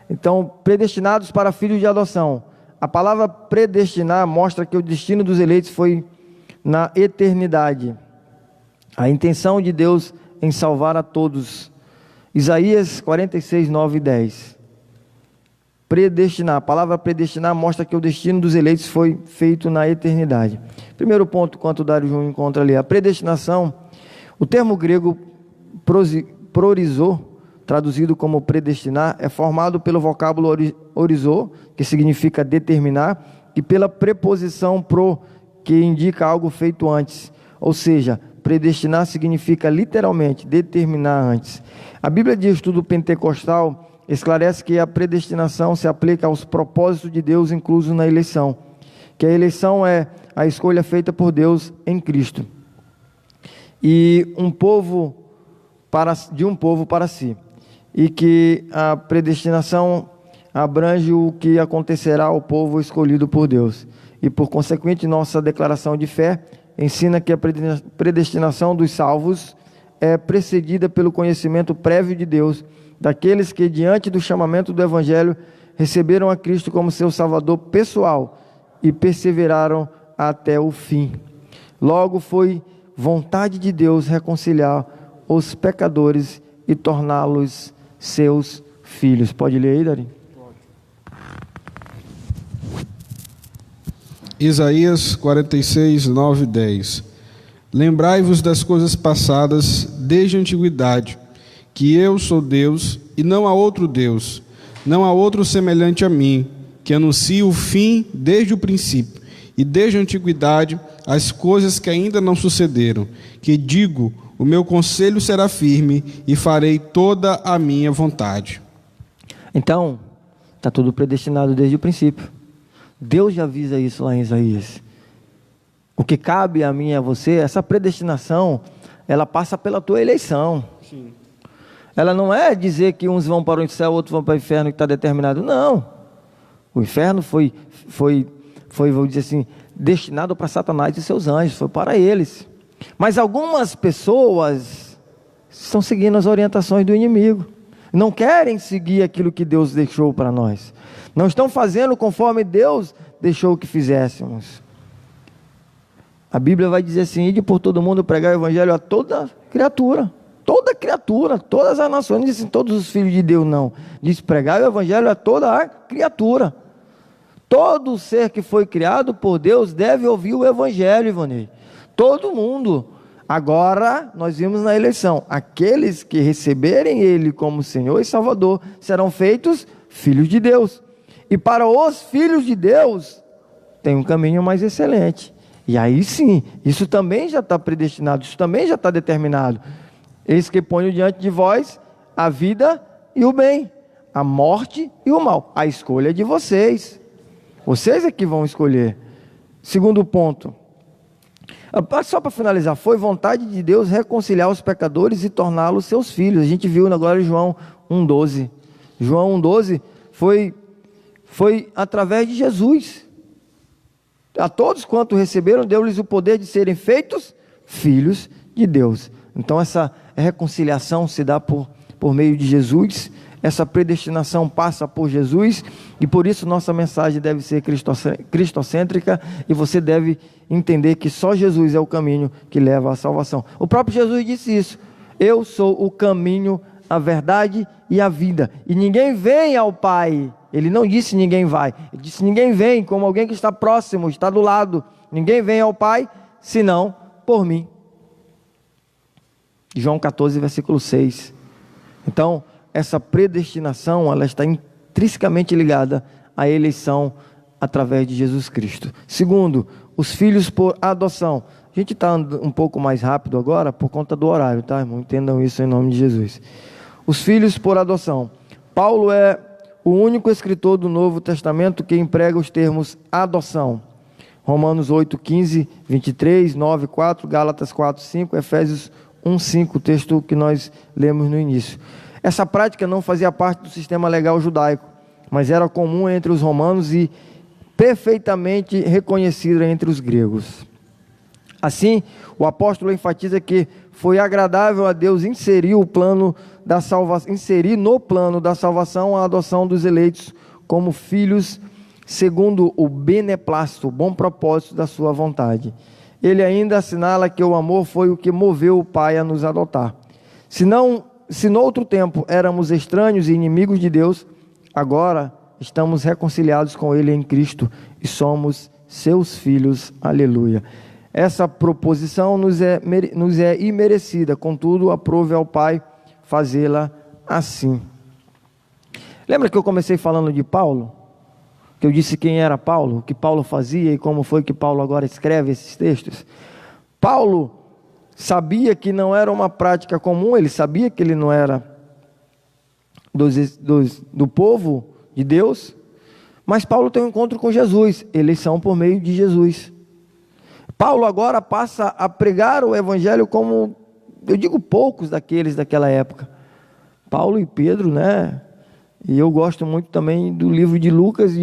Então, predestinados para filhos de adoção. A palavra predestinar mostra que o destino dos eleitos foi na eternidade. A intenção de Deus em salvar a todos. Isaías 46, 9 e 10. Predestinar. A palavra predestinar mostra que o destino dos eleitos foi feito na eternidade. Primeiro ponto, quanto o Dário Júnior encontra ali. A predestinação, o termo grego prorizô, traduzido como predestinar, é formado pelo vocábulo orizô, que significa determinar, e pela preposição pro, que indica algo feito antes. Ou seja, predestinar significa literalmente determinar antes. A Bíblia de Estudo Pentecostal esclarece que a predestinação se aplica aos propósitos de Deus inclusos na eleição, que a eleição é a escolha feita por Deus em Cristo, e de um povo para si, e que a predestinação abrange o que acontecerá ao povo escolhido por Deus, e por consequente nossa declaração de fé ensina que a predestinação dos salvos é precedida pelo conhecimento prévio de Deus, daqueles que diante do chamamento do Evangelho receberam a Cristo como seu Salvador pessoal e perseveraram até o fim. Logo foi vontade de Deus reconciliar os pecadores e torná-los seus filhos. Pode ler aí, Dari? Isaías 46, 9 e 10. Lembrai-vos das coisas passadas desde a antiguidade, que eu sou Deus e não há outro Deus, não há outro semelhante a mim, que anuncia o fim desde o princípio, e desde a antiguidade as coisas que ainda não sucederam, que digo, o meu conselho será firme e farei toda a minha vontade. Então, está tudo predestinado desde o princípio. Deus já avisa isso lá em Isaías. O que cabe a mim e a você, essa predestinação, ela passa pela tua eleição. Sim. Ela não é dizer que uns vão para o céu, outros vão para o inferno, que está determinado. Não. O inferno foi, vou dizer assim, destinado para Satanás e seus anjos, foi para eles. Mas algumas pessoas estão seguindo as orientações do inimigo. Não querem seguir aquilo que Deus deixou para nós. Não estão fazendo conforme Deus deixou que fizéssemos. A Bíblia vai dizer assim: ide por todo mundo pregar o evangelho a toda criatura. Toda criatura, todas as nações. Não diz assim, todos os filhos de Deus, não. Diz pregar o evangelho a toda a criatura. Todo ser que foi criado por Deus deve ouvir o evangelho, Ivonei. Todo mundo. Agora, nós vimos na eleição, aqueles que receberem Ele como Senhor e Salvador, serão feitos filhos de Deus. E para os filhos de Deus, tem um caminho mais excelente. E aí sim, isso também já está predestinado, isso também já está determinado. Eis que ponho diante de vós a vida e o bem, a morte e o mal. A escolha é de vocês. Vocês é que vão escolher. Segundo ponto. Só para finalizar, foi vontade de Deus reconciliar os pecadores e torná-los seus filhos. A gente viu agora em João 1,12. João 1,12 foi através de Jesus. A todos quanto receberam, deu-lhes o poder de serem feitos filhos de Deus. Então essa reconciliação se dá por meio de Jesus. Essa predestinação passa por Jesus, e por isso nossa mensagem deve ser cristocêntrica, e você deve entender que só Jesus é o caminho que leva à salvação. O próprio Jesus disse isso: eu sou o caminho, a verdade e a vida, e ninguém vem ao Pai. Ele não disse ninguém vai, ele disse ninguém vem, como alguém que está próximo, está do lado. Ninguém vem ao Pai senão por mim. João 14, versículo 6. Então, essa predestinação, ela está intrinsecamente ligada à eleição através de Jesus Cristo. Segundo, os filhos por adoção. A gente está um pouco mais rápido agora por conta do horário, tá, irmão? Entendam isso em nome de Jesus. Os filhos por adoção. Paulo é o único escritor do Novo Testamento que emprega os termos adoção. Romanos 8, 15, 23, 9, 4, Gálatas 4, 5, Efésios 1, 5, o texto que nós lemos no início. Essa prática não fazia parte do sistema legal judaico, mas era comum entre os romanos e perfeitamente reconhecida entre os gregos. Assim, o apóstolo enfatiza que foi agradável a Deus inserir no plano da salvação a adoção dos eleitos como filhos, segundo o beneplácito, o bom propósito da sua vontade. Ele ainda assinala que o amor foi o que moveu o Pai a nos adotar. Se no outro tempo éramos estranhos e inimigos de Deus, agora estamos reconciliados com Ele em Cristo e somos seus filhos. Aleluia. Essa proposição nos é imerecida, contudo, aprove ao Pai fazê-la assim. Lembra que eu comecei falando de Paulo? Que eu disse quem era Paulo, o que Paulo fazia e como foi que Paulo agora escreve esses textos? Paulo sabia que não era uma prática comum, ele sabia que ele não era do povo de Deus, mas Paulo tem um encontro com Jesus, eleição por meio de Jesus. Paulo agora passa a pregar o evangelho como, eu digo, poucos daquela época. Paulo e Pedro, né? E eu gosto muito também do livro de Lucas,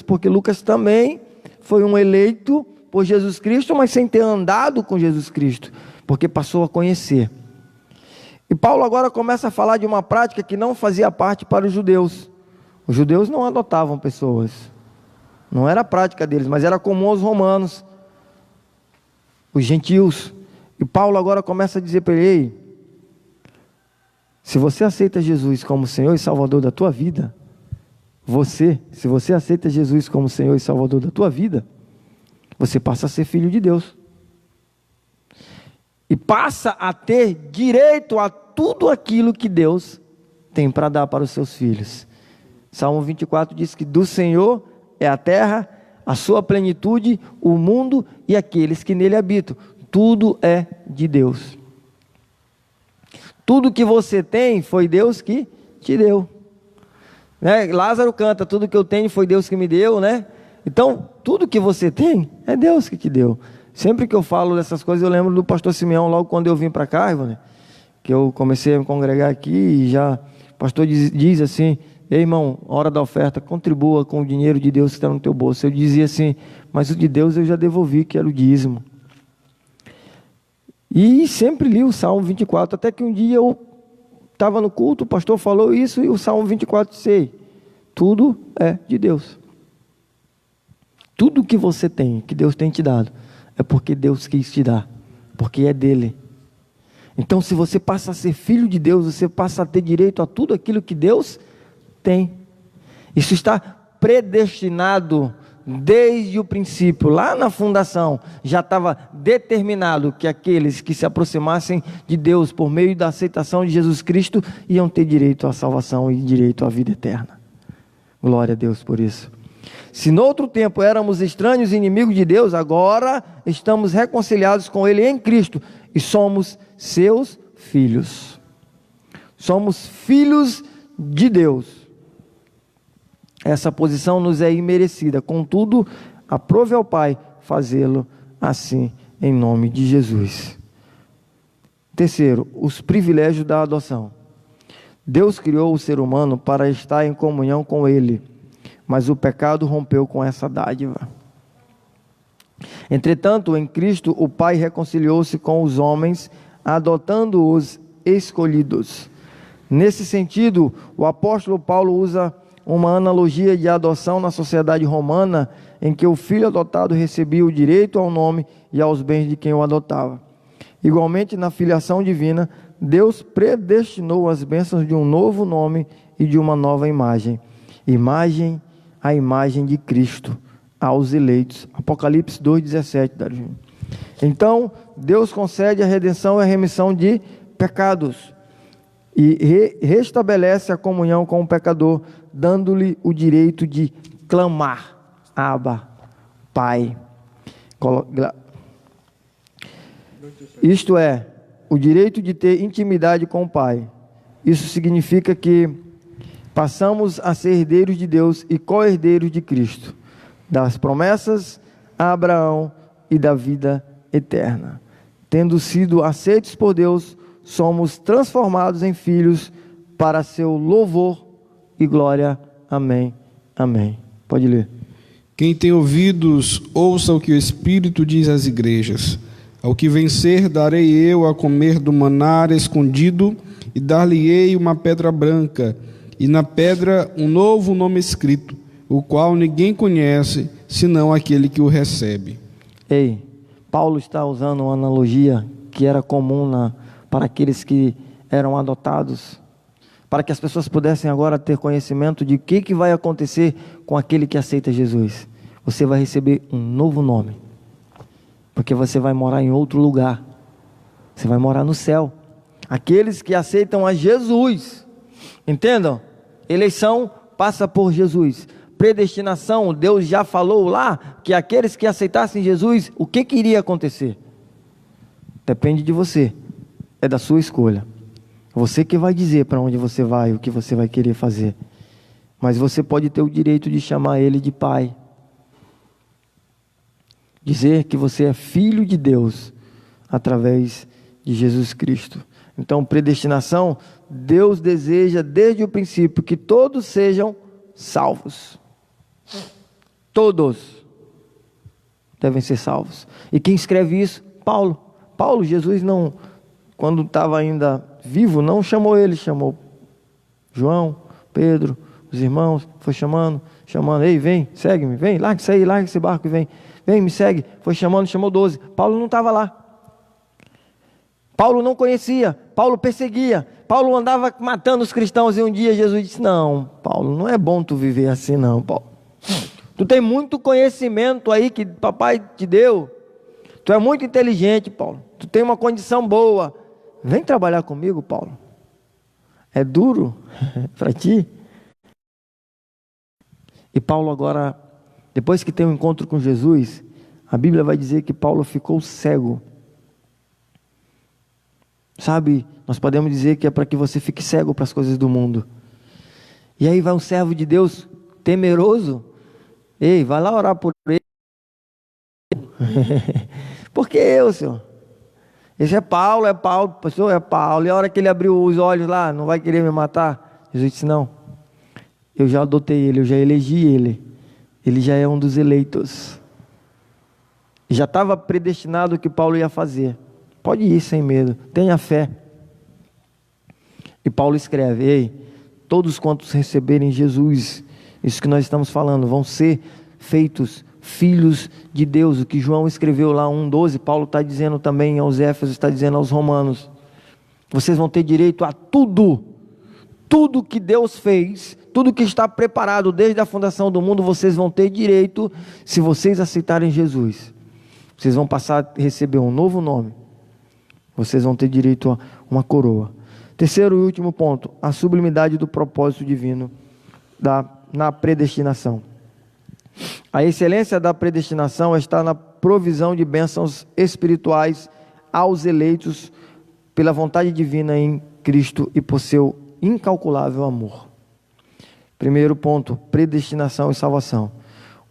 porque Lucas também foi um eleito por Jesus Cristo, mas sem ter andado com Jesus Cristo, porque passou a conhecer. E Paulo agora começa a falar de uma prática que não fazia parte para os judeus. Os judeus não adotavam pessoas, não era a prática deles, mas era comum aos romanos, os gentios. E Paulo agora começa a dizer para ele: ei, se você aceita Jesus como Senhor e Salvador da tua vida, se você aceita Jesus como Senhor e Salvador da tua vida, você passa a ser filho de Deus. E passa a ter direito a tudo aquilo que Deus tem para dar para os seus filhos. Salmo 24 diz que do Senhor é a terra, a sua plenitude, o mundo e aqueles que nele habitam. Tudo é de Deus. Tudo que você tem foi Deus que te deu, né? Lázaro canta: tudo que eu tenho foi Deus que me deu, né? Então, tudo que você tem é Deus que te deu. Sempre que eu falo dessas coisas, eu lembro do pastor Simeão, logo quando eu vim para cá, né? Que eu comecei a me congregar aqui, e já o pastor diz assim: ei, irmão, hora da oferta, contribua com o dinheiro de Deus que está no teu bolso. Eu dizia assim: mas o de Deus eu já devolvi, que era o dízimo. E sempre li o Salmo 24, até que um dia eu estava no culto, o pastor falou isso, e o Salmo 24 disse: tudo é de Deus. Tudo que você tem, que Deus tem te dado, é porque Deus quis te dar, porque é dele. Então, se você passa a ser filho de Deus, você passa a ter direito a tudo aquilo que Deus tem. Isso está predestinado desde o princípio, lá na fundação, já estava determinado que aqueles que se aproximassem de Deus por meio da aceitação de Jesus Cristo iam ter direito à salvação e direito à vida eterna. Glória a Deus por isso. Se no outro tempo éramos estranhos e inimigos de Deus, agora estamos reconciliados com Ele em Cristo e somos seus filhos. Somos filhos de Deus. Essa posição nos é imerecida, contudo, aprove ao Pai fazê-lo assim, em nome de Jesus. Terceiro, os privilégios da adoção. Deus criou o ser humano para estar em comunhão com Ele, mas o pecado rompeu com essa dádiva. Entretanto, em Cristo, o Pai reconciliou-se com os homens, adotando-os escolhidos. Nesse sentido, o apóstolo Paulo usa uma analogia de adoção na sociedade romana, em que o filho adotado recebia o direito ao nome e aos bens de quem o adotava. Igualmente, na filiação divina, Deus predestinou as bênçãos de um novo nome e de uma nova imagem. A imagem de Cristo aos eleitos. Apocalipse 2,17. Então, Deus concede a redenção e a remissão de pecados e restabelece a comunhão com o pecador, dando-lhe o direito de clamar: Abba, Pai. Isto é, o direito de ter intimidade com o Pai. Isso significa que passamos a ser herdeiros de Deus e co-herdeiros de Cristo, das promessas a Abraão e da vida eterna. Tendo sido aceitos por Deus, somos transformados em filhos para seu louvor e glória. Amém. Amém. Pode ler. Quem tem ouvidos, ouça o que o Espírito diz às igrejas. Ao que vencer, darei eu a comer do maná escondido, e dar-lhe-ei uma pedra branca, e na pedra um novo nome escrito, o qual ninguém conhece, senão aquele que o recebe. Paulo está usando uma analogia que era comum para aqueles que eram adotados, para que as pessoas pudessem agora ter conhecimento de o que vai acontecer com aquele que aceita Jesus. Você vai receber um novo nome, porque você vai morar em outro lugar, você vai morar no céu. Aqueles que aceitam a Jesus, entendam? Eleição passa por Jesus. Predestinação, Deus já falou lá que aqueles que aceitassem Jesus, o que iria acontecer? Depende de você, é da sua escolha. Você que vai dizer para onde você vai, o que você vai querer fazer. Mas você pode ter o direito de chamar Ele de Pai. Dizer que você é filho de Deus através de Jesus Cristo. Então, predestinação, Deus deseja desde o princípio que todos sejam salvos. Todos devem ser salvos. E quem escreve isso? Paulo. Jesus não, quando estava ainda vivo, não chamou ele, chamou João, Pedro, os irmãos, foi chamando, ei, vem, segue-me, vem, larga isso aí, larga esse barco e vem, me segue, foi chamando, chamou 12, Paulo não estava lá, Paulo não conhecia, Paulo perseguia, Paulo andava matando os cristãos, e um dia Jesus disse: não, Paulo, não é bom tu viver assim não, Paulo, tu tem muito conhecimento aí que papai te deu, tu é muito inteligente, Paulo, tu tem uma condição boa, vem trabalhar comigo, Paulo. É duro para ti? E Paulo agora, depois que tem um encontro com Jesus, a Bíblia vai dizer que Paulo ficou cego. Sabe, nós podemos dizer que é para que você fique cego para as coisas do mundo. E aí vai um servo de Deus temeroso. Ei, vai lá orar por ele. Por que eu, Senhor? Esse é Paulo, pastor, é Paulo. E a hora que ele abriu os olhos lá, não vai querer me matar? Jesus disse: não, eu já adotei ele, eu já elegi ele. Ele já é um dos eleitos. Já estava predestinado o que Paulo ia fazer. Pode ir sem medo, tenha fé. E Paulo escreve: ei, todos quantos receberem Jesus, isso que nós estamos falando, vão ser feitos filhos de Deus. O que João escreveu lá 1,12, Paulo está dizendo também aos Éfesos, está dizendo aos Romanos. Vocês vão ter direito a tudo que Deus fez, tudo que está preparado desde a fundação do mundo, vocês vão ter direito se vocês aceitarem Jesus. Vocês vão passar a receber um novo nome, vocês vão ter direito a uma coroa. Terceiro e último ponto, a sublimidade do propósito divino na predestinação. A excelência da predestinação está na provisão de bênçãos espirituais aos eleitos pela vontade divina em Cristo e por seu incalculável amor. Primeiro ponto, predestinação e salvação.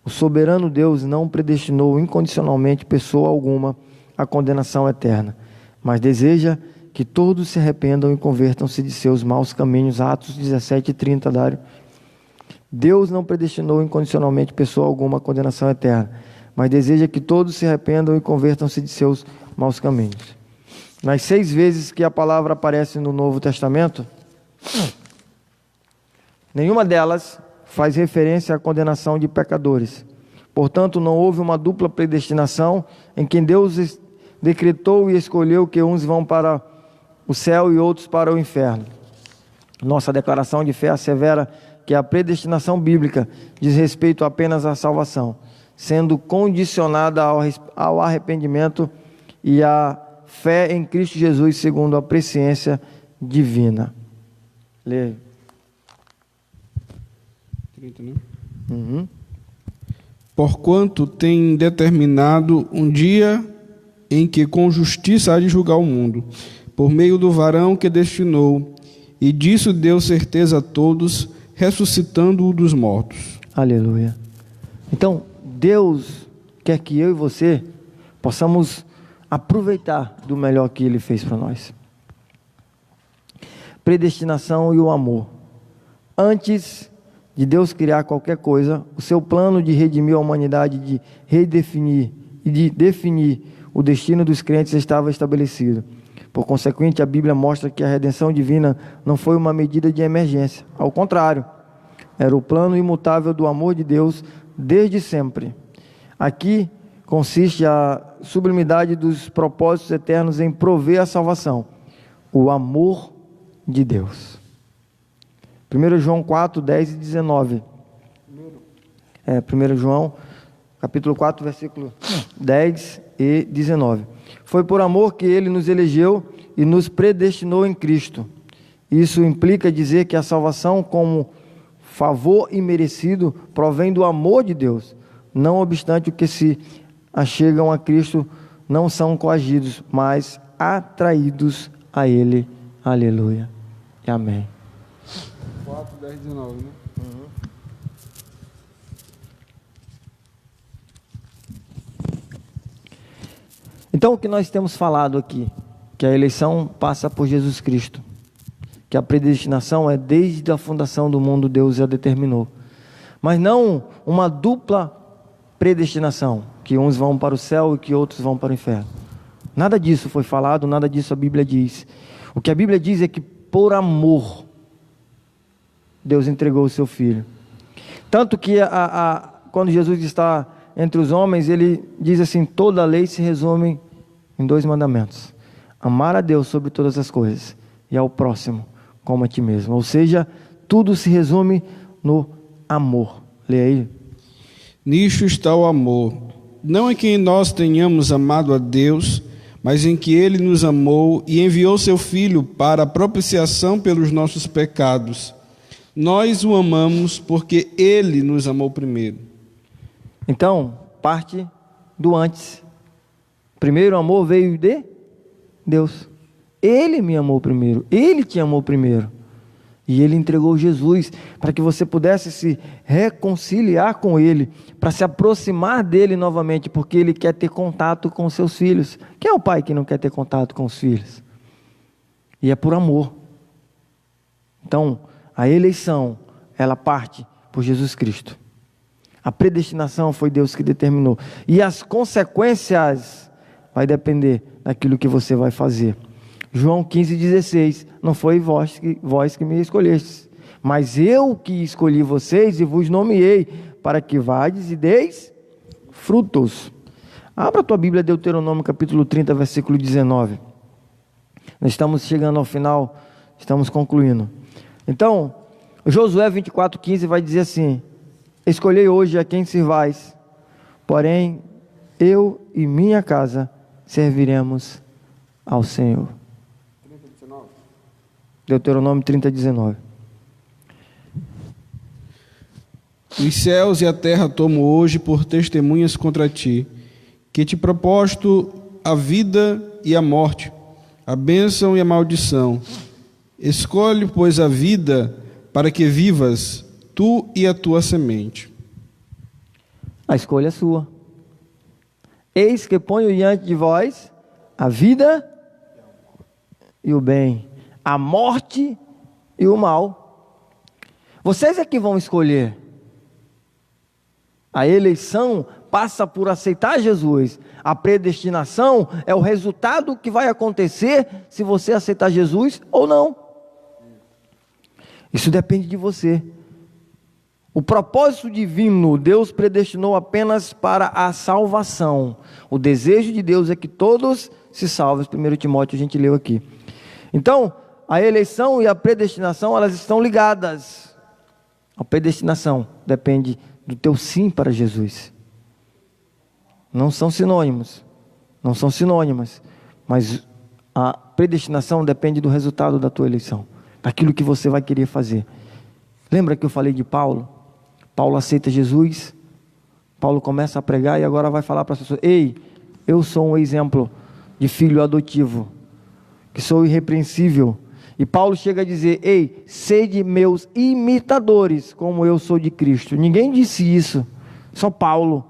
O soberano Deus não predestinou incondicionalmente pessoa alguma à condenação eterna, mas deseja que todos se arrependam e convertam-se de seus maus caminhos. Atos 17:30, Dário. Deus não predestinou incondicionalmente pessoa alguma à condenação eterna, mas deseja que todos se arrependam e convertam-se de seus maus caminhos. Nas 6 vezes que a palavra aparece no Novo Testamento, nenhuma delas faz referência à condenação de pecadores. Portanto, não houve uma dupla predestinação em que Deus decretou e escolheu que uns vão para o céu e outros para o inferno. Nossa declaração de fé assevera que a predestinação bíblica diz respeito apenas à salvação, sendo condicionada ao arrependimento e à fé em Cristo Jesus segundo a presciência divina. Leia. 30, né? Porquanto tem determinado um dia em que com justiça há de julgar o mundo, por meio do varão que destinou, e disso deu certeza a todos, ressuscitando-o dos mortos. Aleluia. Então, Deus quer que eu e você possamos aproveitar do melhor que Ele fez para nós. Predestinação e o amor. Antes de Deus criar qualquer coisa, o seu plano de redimir a humanidade, de redefinir e de definir o destino dos crentes estava estabelecido. Por consequente, a Bíblia mostra que a redenção divina não foi uma medida de emergência. Ao contrário, era o plano imutável do amor de Deus desde sempre. Aqui consiste a sublimidade dos propósitos eternos em prover a salvação. O amor de Deus. 1 João 4, 10 e 19. 1 João, capítulo 4, versículo 10 e 19. Foi por amor que Ele nos elegeu e nos predestinou em Cristo. Isso implica dizer que a salvação, como favor imerecido, provém do amor de Deus. Não obstante, o que se achegam a Cristo não são coagidos, mas atraídos a Ele. Aleluia. E amém. 4, 10, 19, né? Então, o que nós temos falado aqui, que a eleição passa por Jesus Cristo, que a predestinação é desde a fundação do mundo, Deus a determinou, mas não uma dupla predestinação, que uns vão para o céu e que outros vão para o inferno. Nada disso foi falado, nada disso a Bíblia diz. O que a Bíblia diz é que por amor Deus entregou o seu Filho. Tanto que quando Jesus está entre os homens, Ele diz assim: toda a lei se resume em 2 mandamentos: amar a Deus sobre todas as coisas e ao próximo como a ti mesmo. Ou seja, tudo se resume no amor. Leia aí. Nisto está o amor, não em que nós tenhamos amado a Deus, mas em que Ele nos amou e enviou seu Filho para a propiciação pelos nossos pecados. Nós o amamos porque Ele nos amou primeiro. Então, parte do antes. Primeiro o amor veio de Deus. Ele me amou primeiro, Ele te amou primeiro. E Ele entregou Jesus para que você pudesse se reconciliar com Ele, para se aproximar dEle novamente, porque Ele quer ter contato com seus filhos. Quem é o pai que não quer ter contato com os filhos? E é por amor. Então, a eleição, ela parte por Jesus Cristo. A predestinação foi Deus que determinou. E as consequências vai depender daquilo que você vai fazer. João 15,16, não foi vós que me escolhestes, mas eu que escolhi vocês e vos nomeei, para que vades e deis frutos. Abra a tua Bíblia, Deuteronômio capítulo 30, versículo 19. Nós estamos chegando ao final, estamos concluindo. Então, Josué 24,15 vai dizer assim: escolhei hoje a quem sirvais, porém eu e minha casa serviremos ao Senhor. Deuteronômio 30, 19. Os céus e a terra tomo hoje por testemunhas contra ti, que te proposto a vida e a morte, a bênção e a maldição. Escolhe, pois, a vida, para que vivas, tu e a tua semente. A escolha é sua. Eis que ponho diante de vós a vida e o bem, a morte e o mal. Vocês é que vão escolher. A eleição passa por aceitar Jesus. A predestinação é o resultado que vai acontecer se você aceitar Jesus ou não. Isso depende de você. O propósito divino, Deus predestinou apenas para a salvação. O desejo de Deus é que todos se salvem. 1 Timóteo a gente leu aqui. Então, a eleição e a predestinação, elas estão ligadas. A predestinação depende do teu sim para Jesus. Não são sinônimos, não são sinônimas, mas a predestinação depende do resultado da tua eleição, daquilo que você vai querer fazer. Lembra que eu falei de Paulo? Paulo aceita Jesus, Paulo começa a pregar e agora vai falar para as pessoas: ei, eu sou um exemplo de filho adotivo, que sou irrepreensível. E Paulo chega a dizer: ei, sede meus imitadores, como eu sou de Cristo. Ninguém disse isso, só Paulo.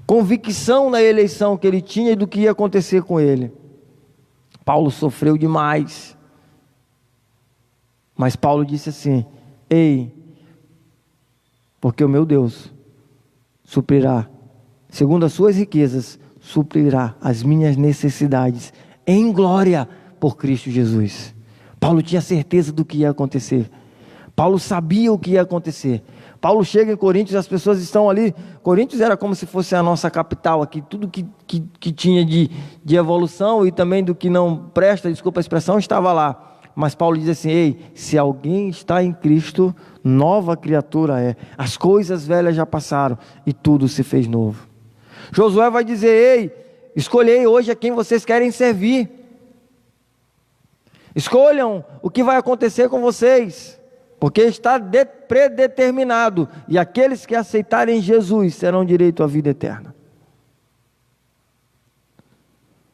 Convicção na eleição que ele tinha e do que ia acontecer com ele. Paulo sofreu demais. Mas Paulo disse assim: ei, porque o meu Deus suprirá, segundo as suas riquezas, suprirá as minhas necessidades em glória por Cristo Jesus. Paulo tinha certeza do que ia acontecer. Paulo sabia o que ia acontecer. Paulo chega em Coríntios, as pessoas estão ali. Coríntios era como se fosse a nossa capital aqui. Tudo que tinha de evolução e também do que não presta, desculpa a expressão, estava lá. Mas Paulo diz assim: ei, se alguém está em Cristo, nova criatura é. As coisas velhas já passaram e tudo se fez novo. Josué vai dizer: ei, escolhei hoje a quem vocês querem servir. Escolham o que vai acontecer com vocês, porque está predeterminado, e aqueles que aceitarem Jesus terão direito à vida eterna.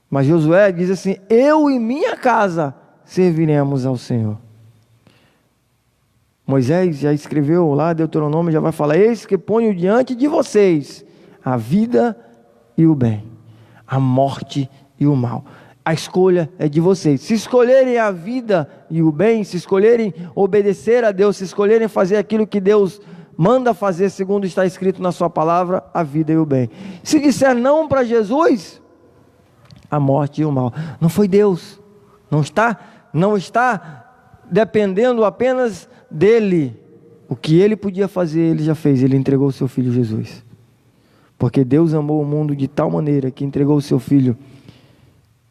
Mas Josué diz assim: eu e minha casa serviremos ao Senhor. Moisés já escreveu lá, Deuteronômio já vai falar: eis que ponho diante de vocês a vida e o bem, a morte e o mal. A escolha é de vocês. Se escolherem a vida e o bem, se escolherem obedecer a Deus, se escolherem fazer aquilo que Deus manda fazer, segundo está escrito na sua palavra, a vida e o bem. Se disser não para Jesus, a morte e o mal. Não foi Deus. Não está dependendo apenas dele. O que ele podia fazer, ele já fez. Ele entregou o seu filho Jesus. Porque Deus amou o mundo de tal maneira que entregou o seu filho,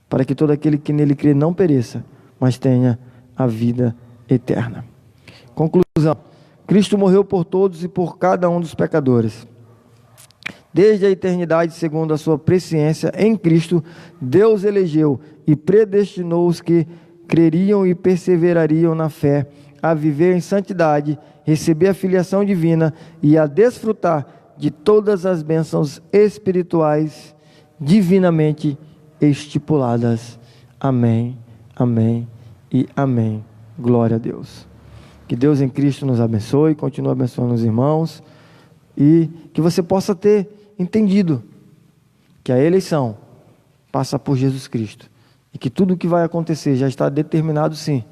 para que todo aquele que nele crê não pereça, mas tenha a vida eterna. Conclusão: Cristo morreu por todos e por cada um dos pecadores. Desde a eternidade, segundo a sua presciência, em Cristo, Deus elegeu e predestinou os que creriam e perseverariam na fé, a viver em santidade, receber a filiação divina e a desfrutar de todas as bênçãos espirituais divinamente estipuladas. Amém, amém e amém. Glória a Deus. Que Deus em Cristo nos abençoe, continue abençoando os irmãos, e que você possa ter entendido que a eleição passa por Jesus Cristo, e que tudo o que vai acontecer já está determinado, sim,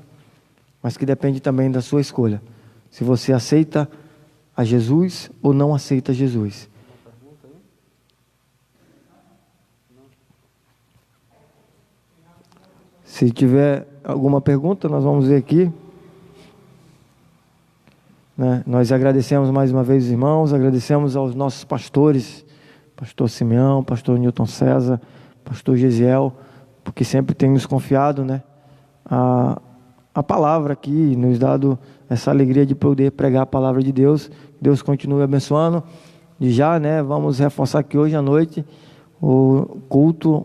mas que depende também da sua escolha, se você aceita a Jesus ou não aceita Jesus. Se tiver alguma pergunta, nós vamos ver aqui. Nós agradecemos mais uma vez os irmãos, agradecemos aos nossos pastores, pastor Simeão, pastor Newton César, pastor Gesiel, porque sempre tem nos confiado, a palavra aqui, nos dado essa alegria de poder pregar a palavra de Deus. Deus continue abençoando. E já, vamos reforçar aqui hoje à noite o culto,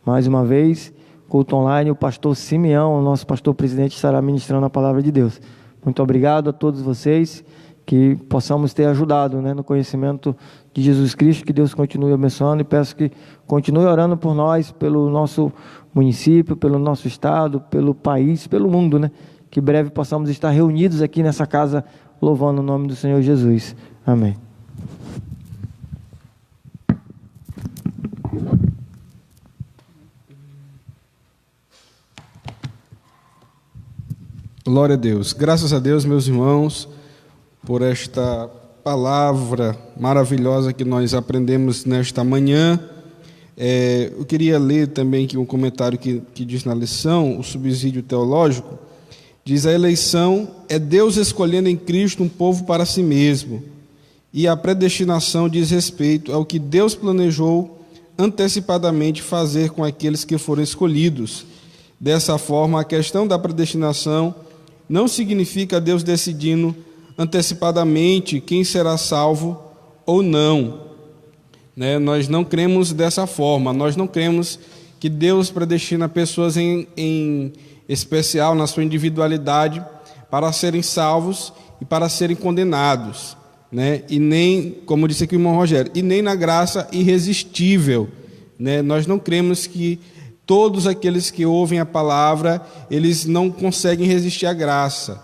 mais uma vez, culto online. O pastor Simeão, o nosso pastor presidente, estará ministrando a palavra de Deus. Muito obrigado a todos vocês, que possamos ter ajudado no conhecimento de Jesus Cristo, que Deus continue abençoando, e peço que continue orando por nós, pelo nosso município, pelo nosso estado, pelo país, pelo mundo, que breve possamos estar reunidos aqui nessa casa, louvando o nome do Senhor Jesus. Amém. Glória a Deus. Graças a Deus, meus irmãos, por esta palavra maravilhosa que nós aprendemos nesta manhã. Eu queria ler também aqui um comentário que diz na lição, o subsídio teológico, diz: a eleição é Deus escolhendo em Cristo um povo para si mesmo, e a predestinação diz respeito ao que Deus planejou antecipadamente fazer com aqueles que foram escolhidos. Dessa forma, a questão da predestinação não significa Deus decidindo antecipadamente quem será salvo ou não. Nós não cremos dessa forma. Nós não cremos que Deus predestina pessoas em especial, na sua individualidade, para serem salvos e para serem condenados. E nem, como disse aqui o irmão Rogério, e nem na graça irresistível. Nós não cremos que todos aqueles que ouvem a palavra, eles não conseguem resistir à graça.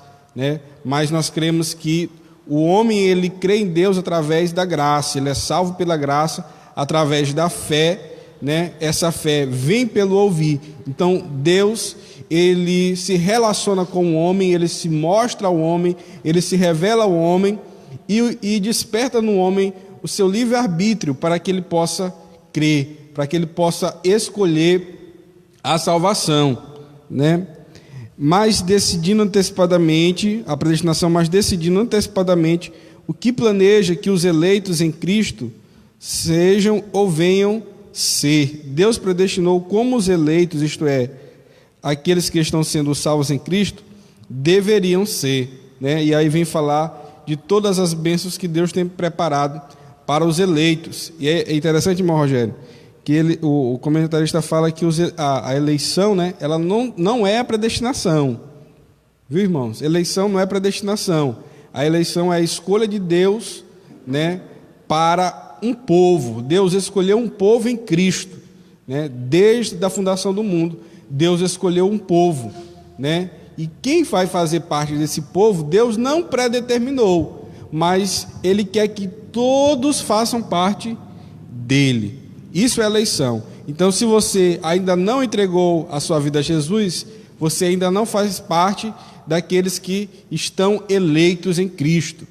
Mas nós cremos que o homem, ele crê em Deus através da graça, ele é salvo pela graça através da fé, Essa fé vem pelo ouvir. Então Deus, ele se relaciona com o homem, ele se mostra ao homem, ele se revela ao homem e desperta no homem o seu livre-arbítrio para que ele possa crer, para que ele possa escolher a salvação, Mas decidindo antecipadamente, a predestinação, mas decidindo antecipadamente o que planeja que os eleitos em Cristo sejam ou venham ser. Deus predestinou como os eleitos, isto é, aqueles que estão sendo salvos em Cristo, deveriam ser. E aí vem falar de todas as bênçãos que Deus tem preparado para os eleitos. E é interessante, irmão Rogério, que o comentarista fala que a eleição, ela não é a predestinação. Viu, irmãos? Eleição não é predestinação. A eleição é a escolha de Deus, para um povo. Deus escolheu um povo em Cristo. Desde a fundação do mundo, Deus escolheu um povo. E quem vai fazer parte desse povo, Deus não predeterminou, mas Ele quer que todos façam parte dele. Isso é eleição. Então, se você ainda não entregou a sua vida a Jesus, você ainda não faz parte daqueles que estão eleitos em Cristo,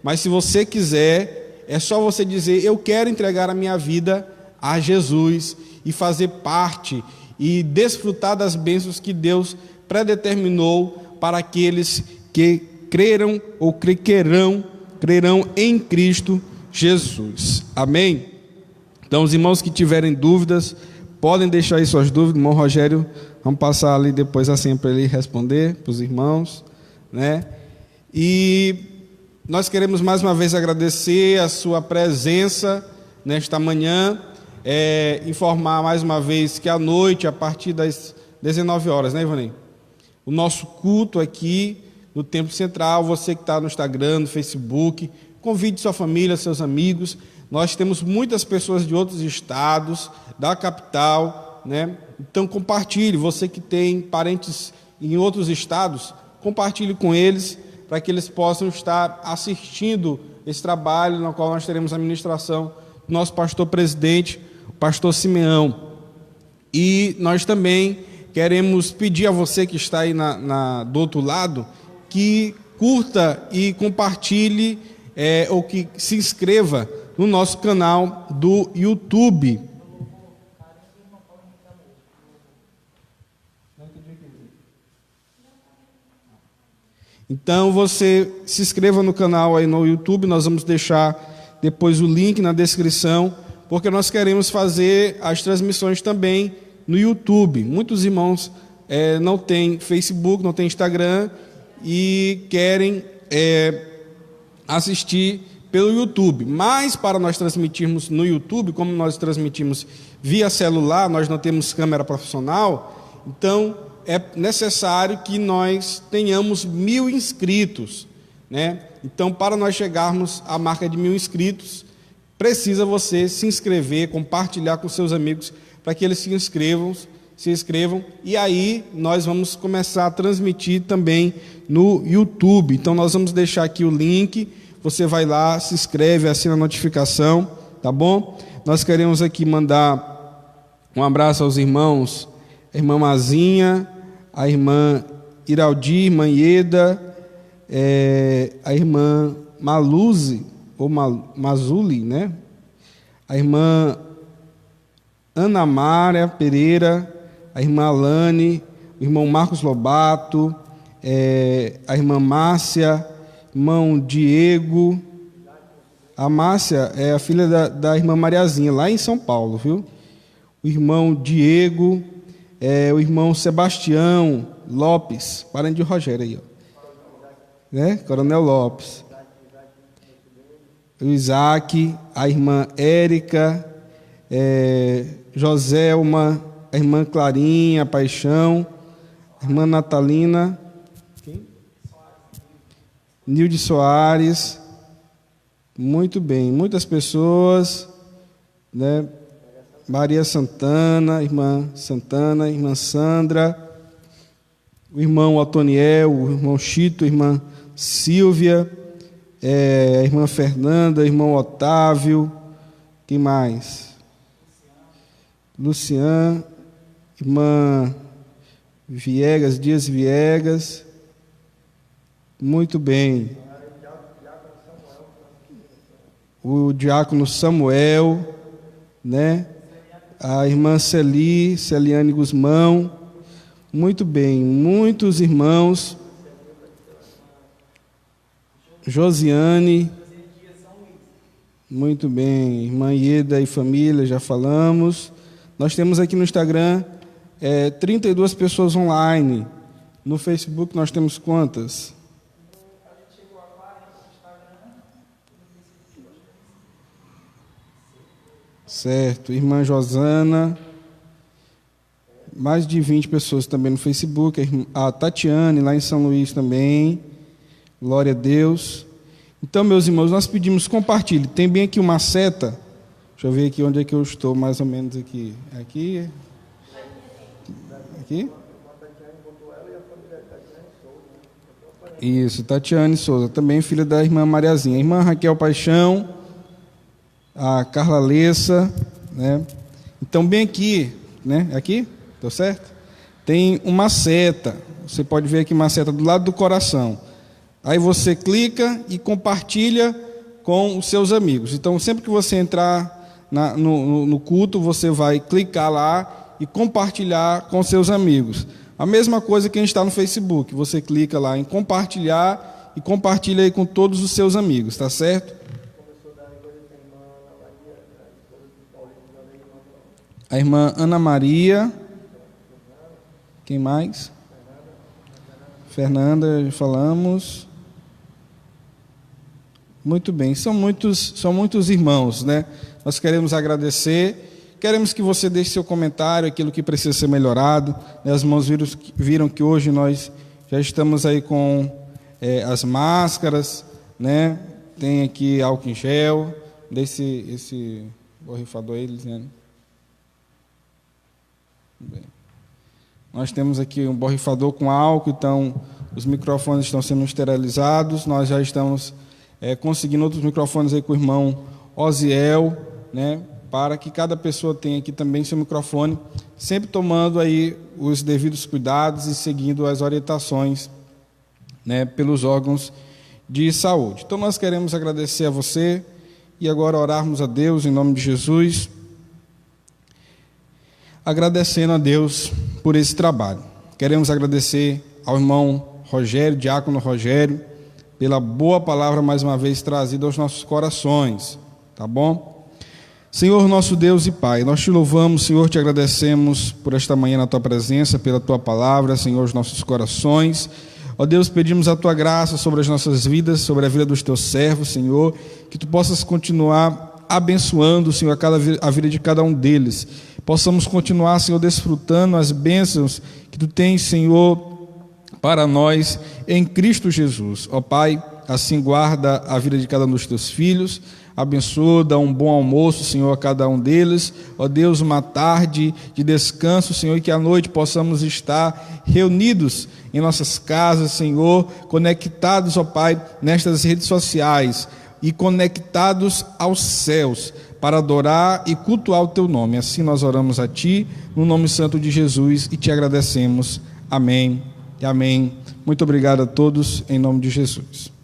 Mas se você quiser, é só você dizer: eu quero entregar a minha vida a Jesus e fazer parte e desfrutar das bênçãos que Deus predeterminou para aqueles que creram ou crerão em Cristo Jesus. Amém? Então, os irmãos que tiverem dúvidas, podem deixar aí suas dúvidas. Irmão Rogério, vamos passar ali depois a senha para ele responder para os irmãos, E nós queremos mais uma vez agradecer a sua presença nesta manhã, informar mais uma vez que à noite, a partir das 19 horas, Ivani? O nosso culto aqui no Templo Central, você que está no Instagram, no Facebook, convide sua família, seus amigos. Nós temos muitas pessoas de outros estados, da capital, Então compartilhe, você que tem parentes em outros estados, compartilhe com eles, para que eles possam estar assistindo esse trabalho, no qual nós teremos a ministração do nosso pastor presidente, o pastor Simeão. E nós também queremos pedir a você que está aí do outro lado, que curta e compartilhe, ou que se inscreva no nosso canal do YouTube. Então você se inscreva no canal aí no YouTube, nós vamos deixar depois o link na descrição, porque nós queremos fazer as transmissões também no YouTube. Muitos irmãos não têm Facebook, não têm Instagram e querem assistir pelo YouTube, mas para nós transmitirmos no YouTube, como nós transmitimos via celular, nós não temos câmera profissional, então é necessário que nós tenhamos 1000 inscritos, Então, para nós chegarmos à marca de 1000 inscritos, precisa você se inscrever, compartilhar com seus amigos, para que eles se inscrevam, e aí nós vamos começar a transmitir também no YouTube. Então nós vamos deixar aqui o link, você vai lá, se inscreve, assina a notificação, tá bom? Nós queremos aqui mandar um abraço aos irmãos, a irmã Mazinha, a irmã Iraldi, irmã Ieda, a irmã Maluze, ou Mazuli, né? A irmã Ana Mária Pereira, a irmã Alane, o irmão Marcos Lobato, a irmã Márcia, irmão Diego. A Márcia é a filha da irmã Mariazinha, lá em São Paulo, viu? O irmão Diego, o irmão Sebastião Lopes, parente de Rogério aí, ó. Coronel Lopes. O Isaac, a irmã Érica, Joselma, a irmã Clarinha, Paixão, a irmã Natalina, Nilde Soares. Muito bem, muitas pessoas, né? Maria Santana, irmã Sandra, o irmão Otoniel, o irmão Chito, a irmã Silvia, a irmã Fernanda, o irmão Otávio, quem mais? Luciano, irmã Dias Viegas, muito bem. O diácono Samuel, né? A irmã Celiane Guzmão, muito bem, muitos irmãos, Josiane, muito bem, irmã Ieda e família, já falamos. Nós temos aqui no Instagram 32 pessoas online. No Facebook nós temos quantas? Certo, irmã Josana, mais de 20 pessoas também no Facebook, a Tatiane, lá em São Luís também, glória a Deus. Então, meus irmãos, nós pedimos, compartilhe, tem bem aqui uma seta, deixa eu ver aqui onde é que eu estou, mais ou menos aqui, aqui, isso, Tatiane Souza, também filha da irmã Mariazinha, a irmã Raquel Paixão, a Carla Lessa, né? Então, bem aqui, né? Aqui, estou certo? Tem uma seta, você pode ver aqui uma seta do lado do coração. Aí você clica e compartilha com os seus amigos. Então, sempre que você entrar no culto, você vai clicar lá e compartilhar com seus amigos. A mesma coisa que a gente está no Facebook, você clica lá em compartilhar e compartilha aí com todos os seus amigos, tá certo? A irmã Ana Maria, quem mais? Fernanda, falamos. Muito bem, são muitos irmãos, né? Nós queremos agradecer, queremos que você deixe seu comentário, aquilo que precisa ser melhorado. As irmãos viram que hoje nós já estamos aí com as máscaras, né? Tem aqui álcool em gel, esse borrifador aí, Lisiane. Bem. Nós temos aqui um borrifador com álcool, então os microfones estão sendo esterilizados. Nós já estamos conseguindo outros microfones aí com o irmão Osiel, né, para que cada pessoa tenha aqui também seu microfone, sempre tomando aí os devidos cuidados e seguindo as orientações, né, pelos órgãos de saúde. Então nós queremos agradecer a você e agora orarmos a Deus em nome de Jesus, agradecendo a Deus por esse trabalho. Queremos agradecer ao irmão Rogério, diácono Rogério, pela boa palavra mais uma vez trazida aos nossos corações, tá bom? Senhor nosso Deus e Pai, nós te louvamos, Senhor, te agradecemos por esta manhã na tua presença, pela tua palavra, Senhor, os nossos corações. Ó Deus, pedimos a tua graça sobre as nossas vidas, sobre a vida dos teus servos, Senhor, que tu possas continuar abençoando, Senhor, a vida de cada um deles. Possamos continuar, Senhor, desfrutando as bênçãos que tu tens, Senhor, para nós em Cristo Jesus. Ó Pai, assim guarda a vida de cada um dos teus filhos, abençoa, dá um bom almoço, Senhor, a cada um deles. Ó Deus, uma tarde de descanso, Senhor, e que à noite possamos estar reunidos em nossas casas, Senhor, conectados, ó Pai, nestas redes sociais e conectados aos céus, para adorar e cultuar o teu nome. Assim nós oramos a ti, no nome santo de Jesus, e te agradecemos. Amém e amém. Muito obrigado a todos, em nome de Jesus.